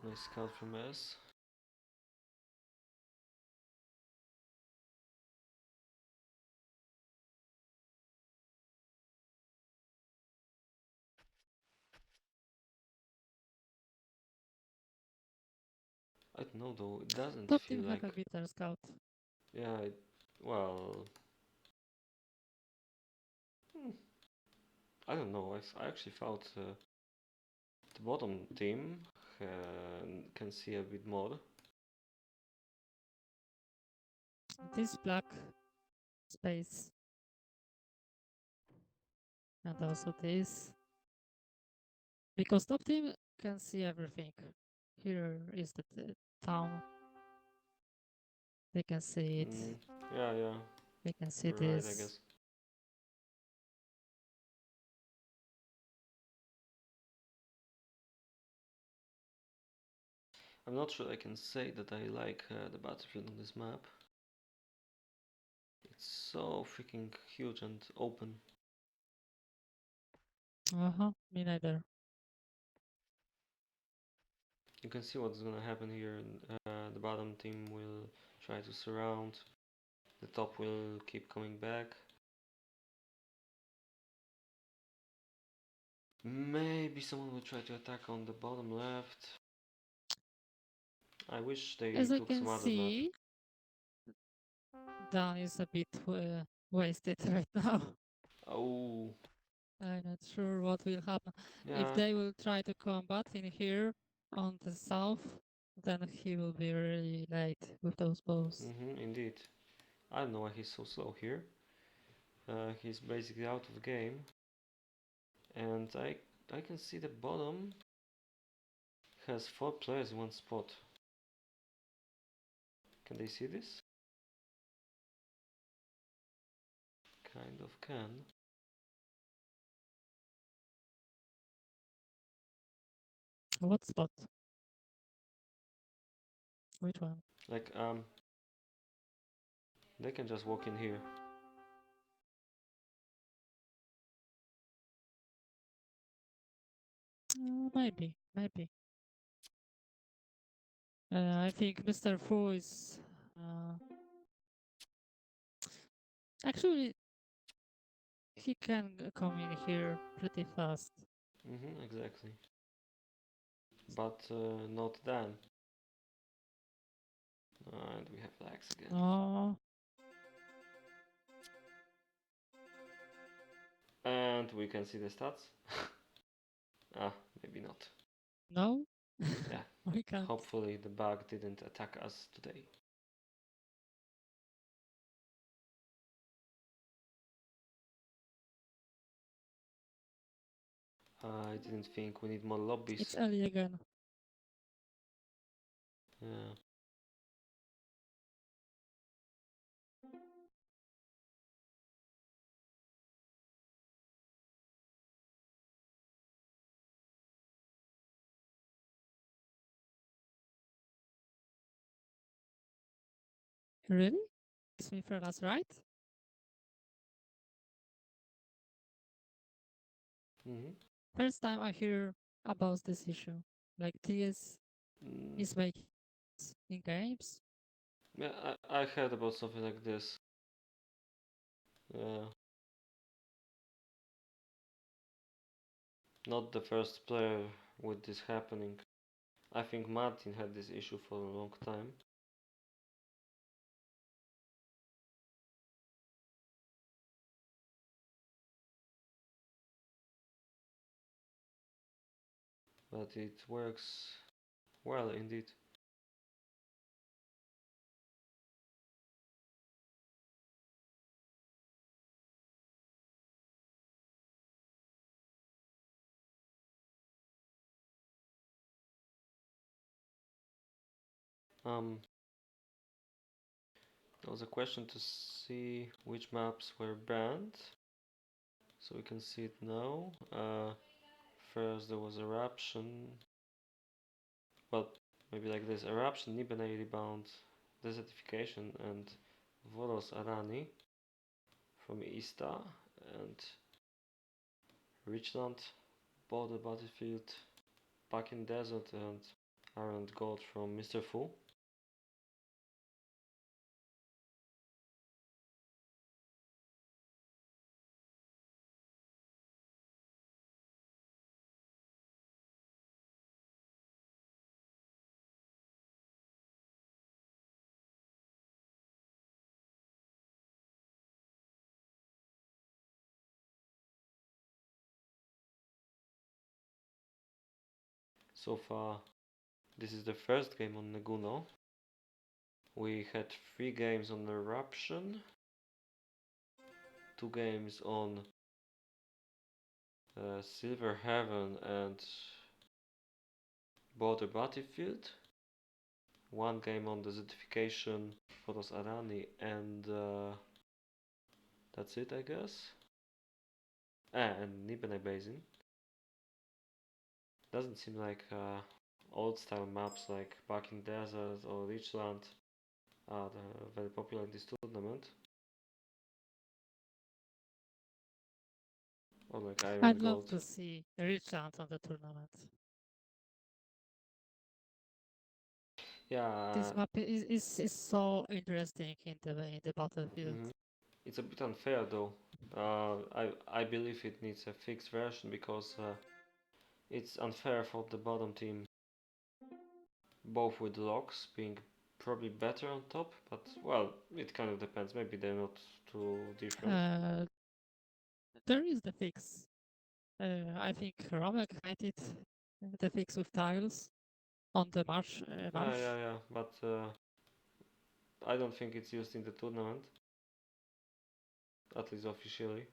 Some nice scout from S. I don't know though, it doesn't Top feel team have like. a better scout. Yeah, well, hmm, I don't know. I actually felt the bottom team can see a bit more. This black space and also this. Because top team can see everything. Here is the town. They can see it. Mm, yeah, yeah, They can see you're right, I this. guess. I'm not sure I can say that I like the battlefield on this map. It's so freaking huge and open. Uh-huh. Me neither. You can see what's gonna happen here. The bottom team will try to surround. The top will keep coming back. Maybe someone will try to attack on the bottom left. I wish they As I took can some other map. see, Dan is a bit wasted right now. Oh, I'm not sure what will happen. If yeah. they will try to combat in here on the south, then he will be really late with those bows. Indeed. I don't know why he's so slow here. He's basically out of the game. And I can see the bottom. has 4 players in one spot. Can they see this? Kind of can. What spot? Which one? Like, they can just walk in here. Maybe. I think Mr. Fu is uh, actually he can come in here pretty fast. Exactly. But not then. And we have lags again. Oh And we can see the stats. Maybe not. no, Yeah. we can't. Hopefully the bug didn't attack us today. I didn't think we need more lobbies. It's early again. Yeah. Really? It's me for us, right? Mm-hmm. First time I hear about this issue. Like TS is making in games. Yeah, I heard about something like this. Yeah. Not the first player with this happening. I think Martin had this issue for a long time. But it works well indeed. There was a question to see which maps were banned. So we can see it now. First there was Eruption. Well, maybe like this. Eruption, Nibene Rebound, Desertification and Volos Arani from Ista and Richland, Border Battlefield, Back in Desert and Iron Gold from Mr. Fu. So far, this is the first game on Neguno. We had 3 games on Eruption, 2 games on Silver Heaven and Border Battlefield, 1 game on Desertification, Photos Arani, and that's it, I guess. And Nibene Basin. Doesn't seem like old style maps like Back in Desert or Richland are very popular in this tournament. Or like Iron I'd love Gold. to see Richland on the tournament. Yeah, This map is so interesting in the battlefield. it's a bit unfair though. I believe it needs a fixed version because it's unfair for the bottom team, both with locks being probably better on top, but well, it kind of depends. Maybe they're not too different. Uh, there is the fix. I think Romek made it the fix with tiles on the marsh. Yeah, but I don't think it's used in the tournament, at least officially.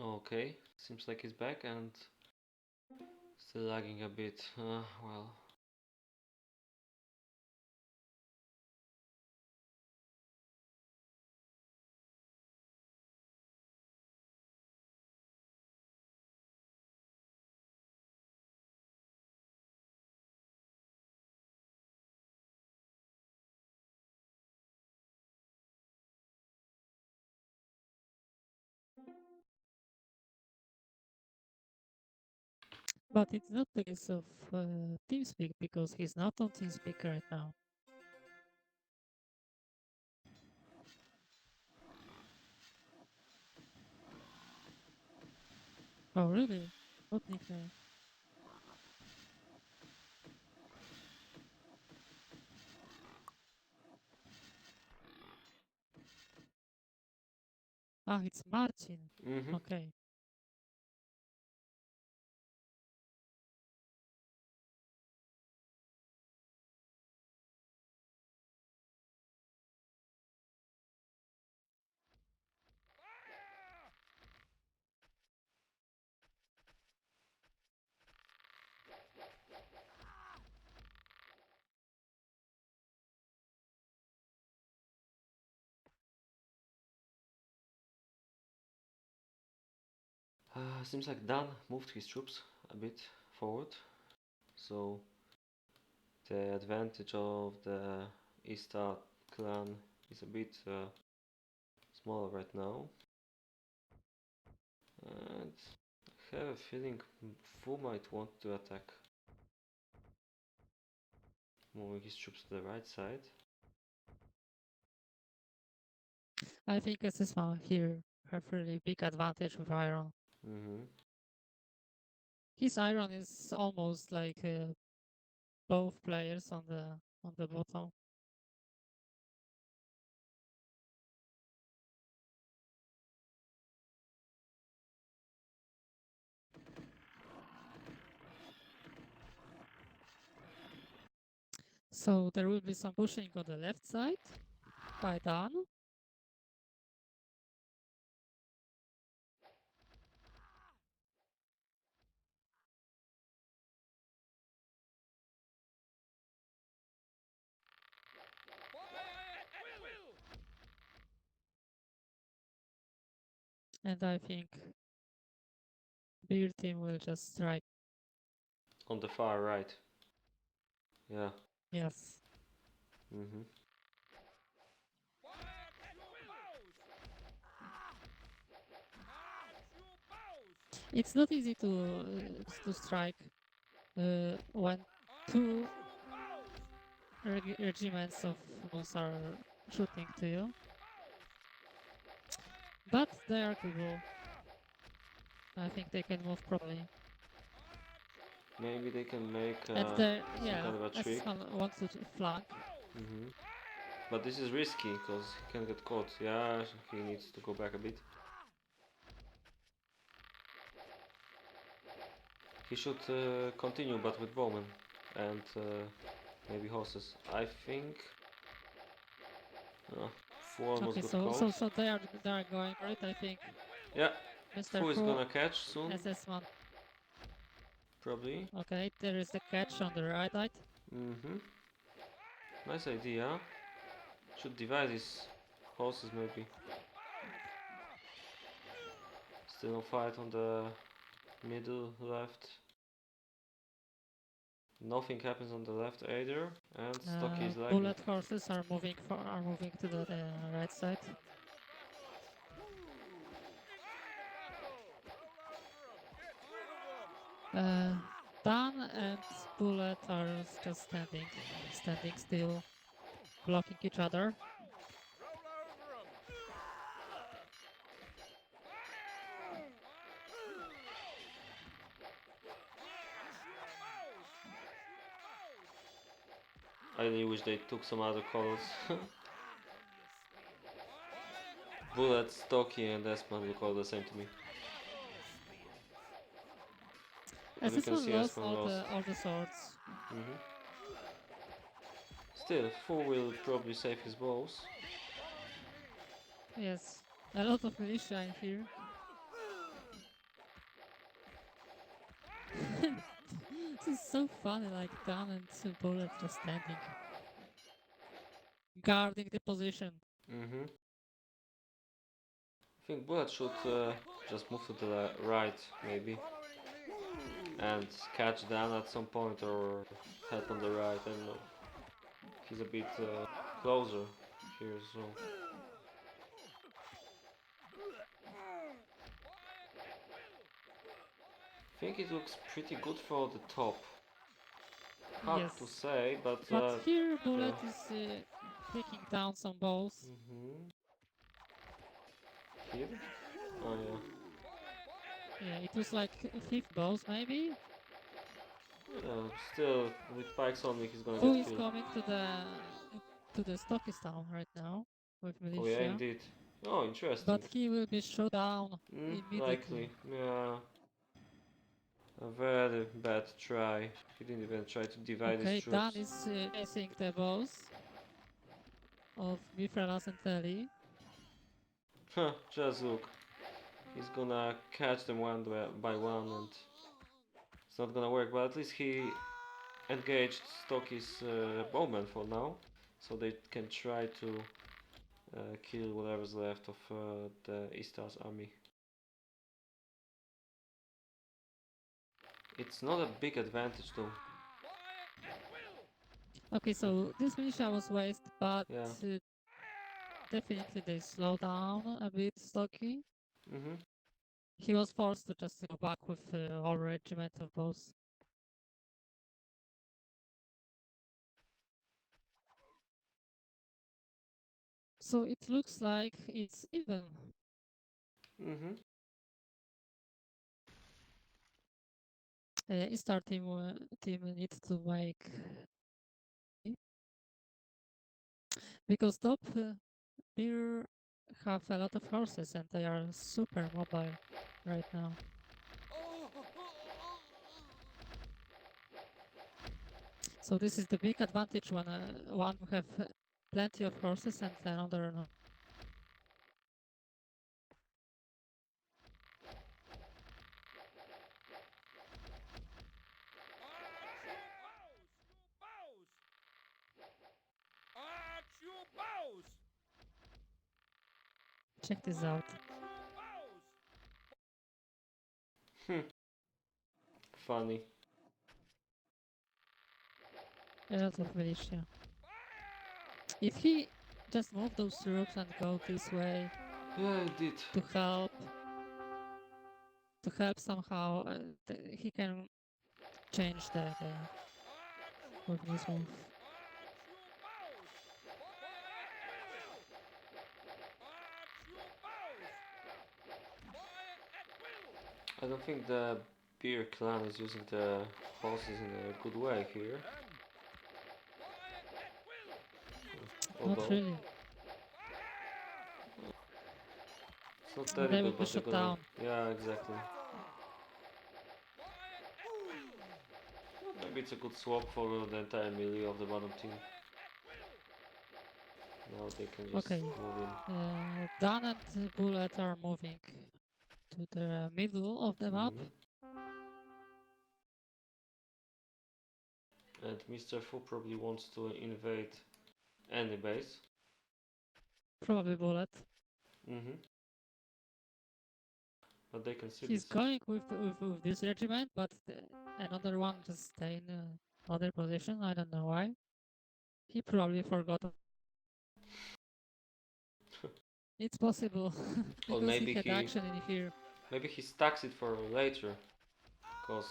Okay, seems like he's back and still lagging a bit. Well. But it's not the case of TeamSpeak because he's not on TeamSpeak right now. Oh, really? What nickname? Ah, it's Martin. Mm-hmm. Okay. Seems like Dan moved his troops a bit forward, so the advantage of the Ista clan is a bit smaller right now. And I have a feeling Fu might want to attack, moving his troops to the right side. I think SS1 here have really big advantage with Iron. Mm-hmm. His Iron is almost like both players on the bottom. So there will be some pushing on the left side by Dan. And I think Beer team will just strike. On the far right. Yeah. Yes. Mm-hmm. It's not easy to strike when two regiments of boss are shooting to you. But they are capable. I think they can move properly. Maybe they can make And some kind of a trick. SS1 wants to flank. Mm-hmm. But this is risky because he can get caught. Yeah, he needs to go back a bit. He should continue, but with bowmen and maybe horses. I think. Uh, Fu almost Okay, got caught. so they are going right. I think Yeah, Mr. Fu is Fu gonna catch soon, SS1. probably. Okay, there is a catch on the right side. Mm-hmm. Nice idea. Should divide his horses maybe. Still no fight on the middle left. Nothing happens on the left either, and Stocky is lagging. Bullet horses are moving to the right side. Uh, Dan and Bullet are just standing still, blocking each other. I really wish they took some other colors. Bullet, Stocky, and Espan look all the same to me. As As you this can one see, lost Espan lost. all the swords. Hmm. Still, Fu will probably save his bows. Yes, a lot of militia in here. It is so funny, like Dan and Bullet just standing, guarding the position. Mm-hmm. I think Bullet should just move to the right, maybe, and catch Dan at some point or help on the right. I don't know. He's a bit closer here, so I think it looks pretty good for the top. Hard to Yes. say, but But here yeah. Bullet is taking down some balls. Mm-hmm. Here? Oh yeah. Yeah, it was like 5 balls maybe. Still, with spikes on me, he's gonna Who get is killed. coming to the Stocky's town right now with Oh yeah, militia? indeed. Oh, interesting. But he will be shot down Likely. immediately. Yeah. A very bad try. He didn't even try to divide his Okay, Dan troops. is chasing the balls of Mifralas and Telly. Huh, just look. He's gonna catch them one by one and it's not gonna work, but at least he engaged Stocky's bowman for now. So they can try to kill whatever's left of the Istar's army. It's not a big advantage though. Okay, so this militia was waste, but Yeah. definitely they slow down a bit Stocky. Mm-hmm. He was forced to just go back with all regiment of bows. So it looks like it's even. Mm-hmm. Istar team needs to make because top Beer have a lot of horses and they are super mobile right now. So this is the big advantage when one have plenty of horses and another no. Check this out. Funny. A lot of militia. If he just move those troops and go this way Yeah, it did. to help somehow, he can change the with this move. I don't think the beer clan is using the horses in a good way here. Not Although really. it's not They terrible, will be but they're shot gonna. down. Yeah, exactly. Maybe it's a good swap for the entire melee of the bottom team. Now they can just Okay. move in. Dan and Bullet are moving to the middle of the map. And Mr. Fu probably wants to invade any base. Probably Bullet. Mm-hmm. But they can see He's this. going with this regiment, but another one just stay in other position. I don't know why. He probably forgot. It's possible Or because he had action in here. maybe he stacks it for later, because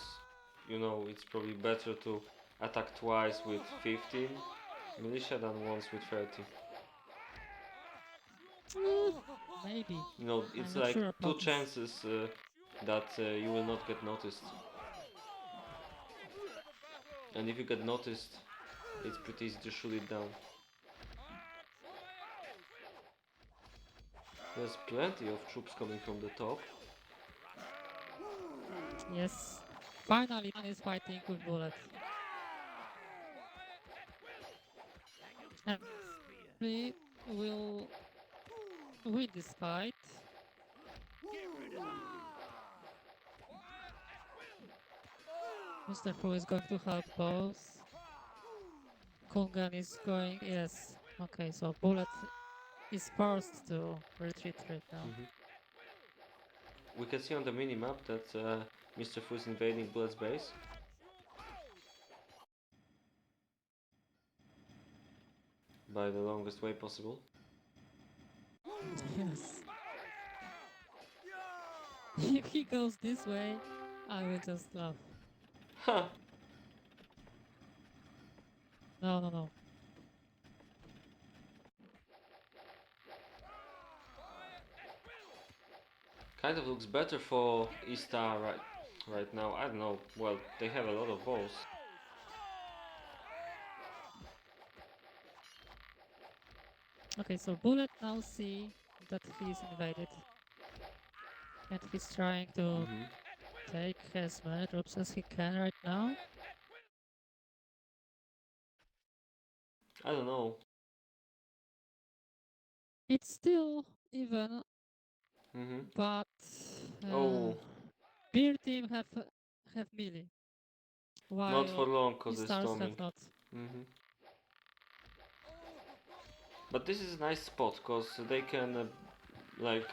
you know it's probably better to attack twice with 15 militia than once with 30. Maybe. You know, I'm it's not like sure two about this. chances that you will not get noticed. And if you get noticed, it's pretty easy to shoot it down. There's plenty of troops coming from the top. Yes. Finally, Dan is fighting with Bullet. And we will win this fight. Mr. Fu is going to help both. Kungan is going. Yes. Okay, so Bullet is forced to retreat right now. Mhm. We can see on the minimap that Mr. Fu is invading Bullet's base. By the longest way possible. Yes. If he goes this way, I will just laugh. Ha! No, no, no. Kind of looks better for E-Star right now. I don't know. Well, they have a lot of balls. Okay, so Bullet now see that he's invaded. And he's trying to Mhm. take as many troops as he can right now. I don't know. It's still even, Mhm. but Oh, Beer team have melee, not for while long cause they're E-stars have storming. not. Mhm. But this is a nice spot cause they can like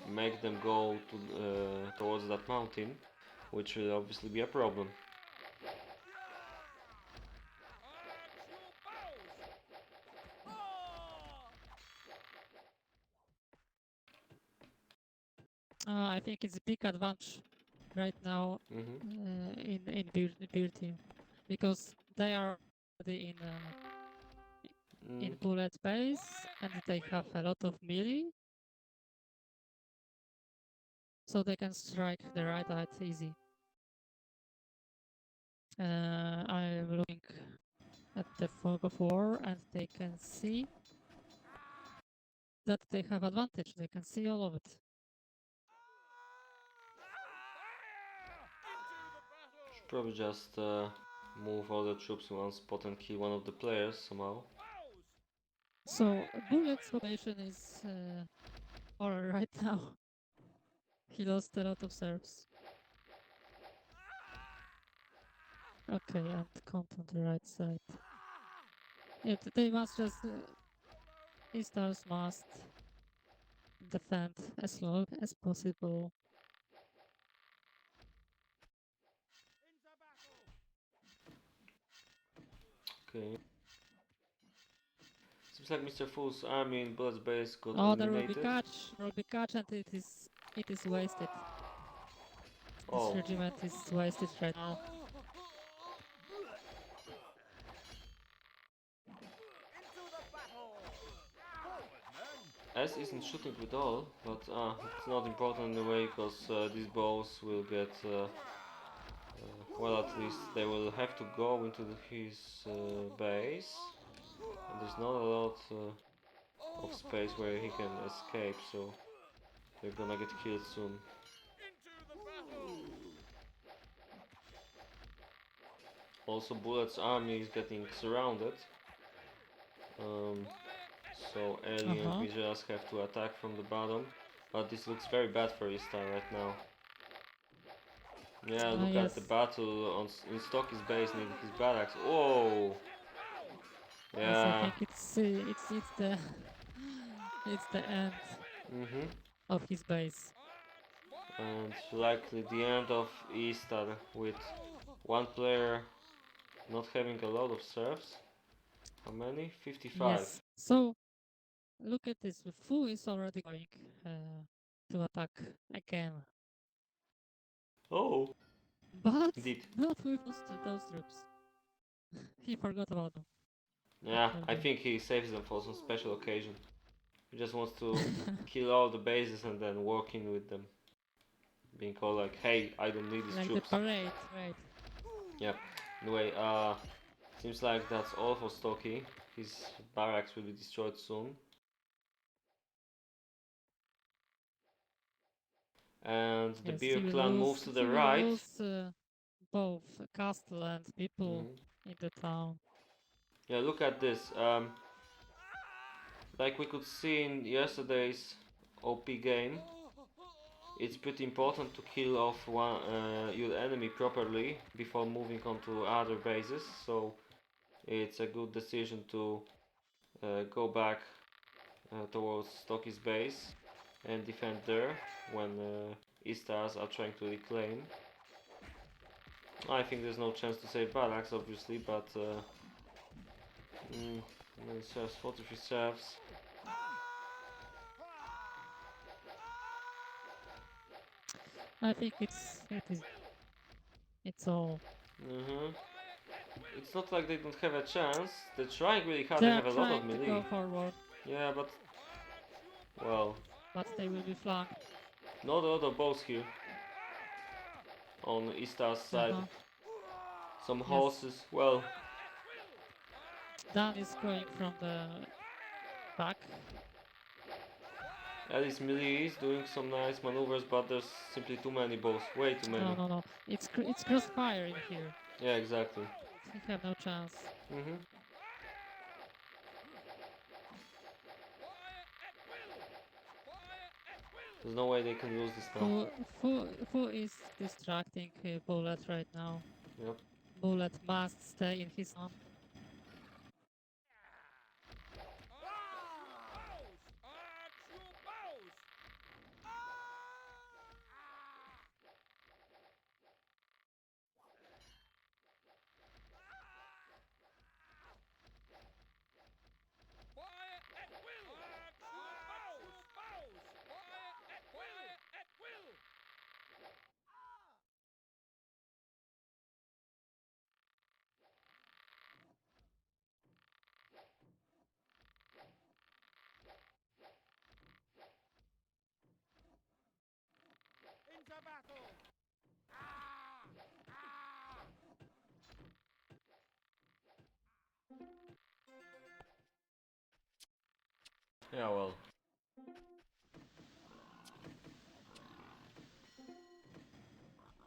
make them go towards that mountain, which will obviously be a problem. I think it's a big advantage right now Mhm. in beer team because they are already in Mm. bullet base and they have a lot of melee, so they can strike the right side easy. I'm looking at the fog of war and they can see that they have advantage. They can see all of it. Should probably just move all the troops in one spot and kill one of the players somehow. So Bullet's formation is alright right now. He lost a lot of serfs. Okay, and count on the right side. Yeah, they must just E-stars must defend as long as possible. Okay. Seems like Mr. Fool's army in Bullet's base got Oh, there will be eliminated. catch. There will be catch, and it is wasted. This Oh, regiment is wasted right now. S isn't shooting with all, but it's not important in a way because these balls will get, well, at least they will have to go into his base. And there's not a lot of space where he can escape, so they're gonna get killed soon. Also, Bullet's army is getting surrounded. Um, so Uh Ellie and huh. Mijas have to attack from the bottom. But this looks very bad for Istar right now. Yeah, look at the Yes. battle in Stocky's base near his barracks. Oh, Yes, I yeah. think it's the it's the end Mhm. of his base. And likely the end of Istar with one player not having a lot of serfs. How many? 55. Yes. So look at this. The Fu is already going to attack again, Oh, but indeed. not with those troops. He forgot about them. Yeah, I Apparently. think he saves them for some special occasion. He just wants to kill all the bases and then walk in with them. Being all like, hey, I don't need these Like the troops. parade, right? Yep. Anyway, seems like that's all for Stocky. His barracks will be destroyed soon. And the Yes, Beer clan moves to the He will right. lose both castle and people Mhm. in the town. Yeah, look at this. Like we could see in yesterday's OP game, it's pretty important to kill off your enemy properly before moving on to other bases. So it's a good decision to go back towards Stocky's base and defend there when Istars are trying to reclaim. I think there's no chance to save barracks, obviously, but it serves 43 serves. I think it's all. Mhm. It's not like they don't have a chance. They're trying really hard. They They are have a lot of trying to melee. go forward, Yeah, but well, but they will be flanked. not a lot of bows here on Istar's side. Uh-huh. Some Yes. horses. Well, Dan is going from the back. at least melee is doing some nice maneuvers, but there's simply too many bows. Way too many. No, no, no. It's crossfire in here. Yeah, exactly. He have no chance. Mhm. There's no way they can lose this now. Who is distracting Bullet right now? Yep. Bullet must stay in his own. Yeah, well.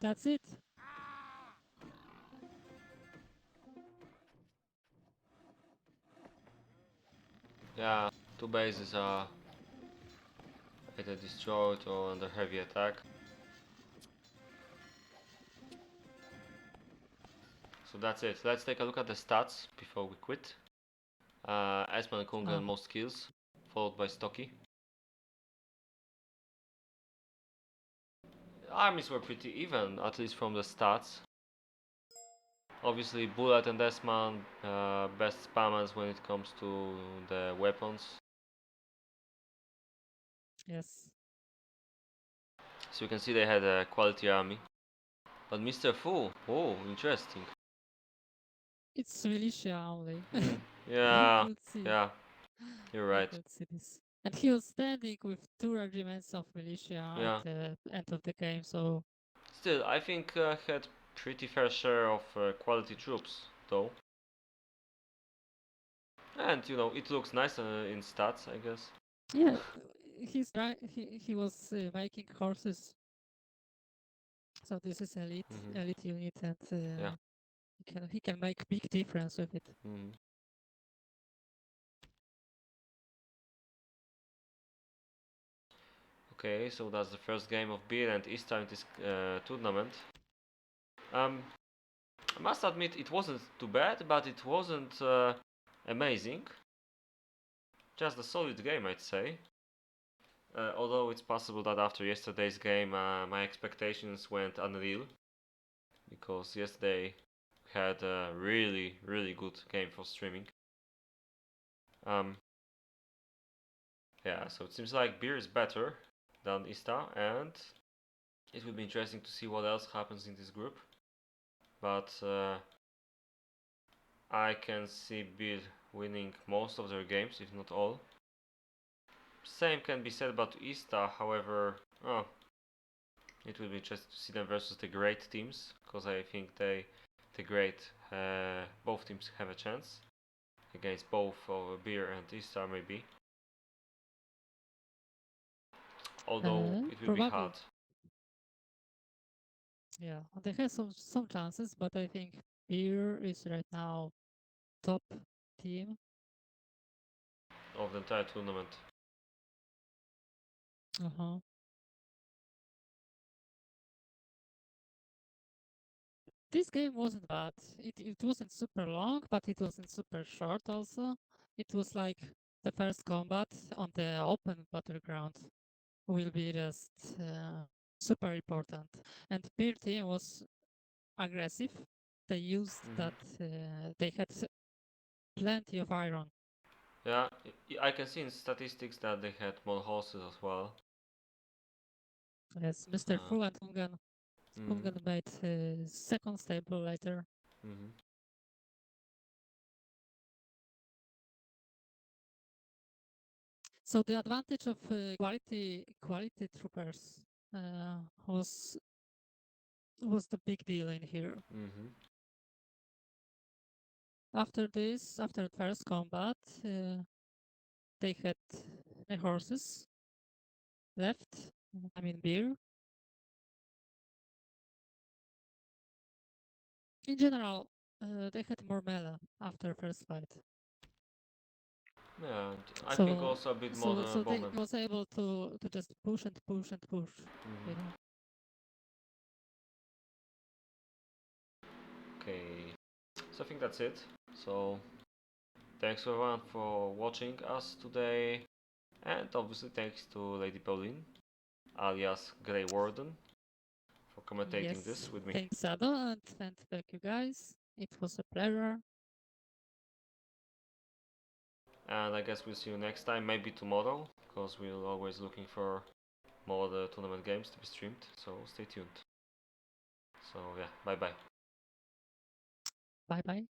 That's it. Yeah, two bases are either destroyed or under heavy attack. So that's it. Let's take a look at the stats before we quit. Espen and Kungen Ah, most kills, followed by Stocky. Armies were pretty even, at least from the stats. Obviously, Bullet and Esman best spammers when it comes to the weapons. yes. So you can see they had a quality army. But Mr. Fu, oh, interesting. It's militia only. Hmm. You Yeah, could see. yeah, you're You right. could see this. And he was standing with two regiments of militia at Yeah. the end of the game, so Still, I think had pretty fair share of quality troops, though. And you know, it looks nice in stats, I guess. yeah, he's right. He was making horses, so this is Hmm. elite unit, and Yeah. he can make big difference with it. Hmm. Okay, so that's the first game of Beer and Easter in this tournament. Um, I must admit it wasn't too bad, but it wasn't amazing. Just a solid game, I'd say. Although it's possible that after yesterday's game, my expectations went unreal because yesterday had a really, really good game for streaming. Um, yeah, so it seems like Beer is better than Ista, and it will be interesting to see what else happens in this group. But I can see Beer winning most of their games, if not all. Same can be said about Ista, however, oh, it will be interesting to see them versus the great teams, because I think the great, both teams have a chance against both Beer and Ista maybe. Although it will be hard. Probably, yeah. They have some chances, but I think Beer is right now top team. Of the entire tournament. Uh-huh. This game wasn't bad. It wasn't super long, but it wasn't super short also. It was like the first combat on the open battleground will be just super important. And Peer team was aggressive. They used that Hmm. they had plenty of iron. Yeah, I can see in statistics that they had more horses as well. Yes, Mr. Uh, Fu and Ungen, mm, Ungen made second stable later. hmm. So the advantage of quality troopers uh, was was the big deal in here. Hmm. After this, after the first combat, they had the horses left. I mean beer. In general, they had more melee after first fight. Yeah, and I think So also a bit more so they moment. was able to just push and push and push. You Hmm. know. Okay, so I think that's it. So thanks everyone for watching us today, and obviously thanks to Lady Pauline, alias Grey Warden, for commentating this Yes. with me. Thanks, Ado, and thank you guys. It was a pleasure. And I guess we'll see you next time, maybe tomorrow, because we're always looking for more tournament games to be streamed. So stay tuned. So yeah, bye bye. Bye bye.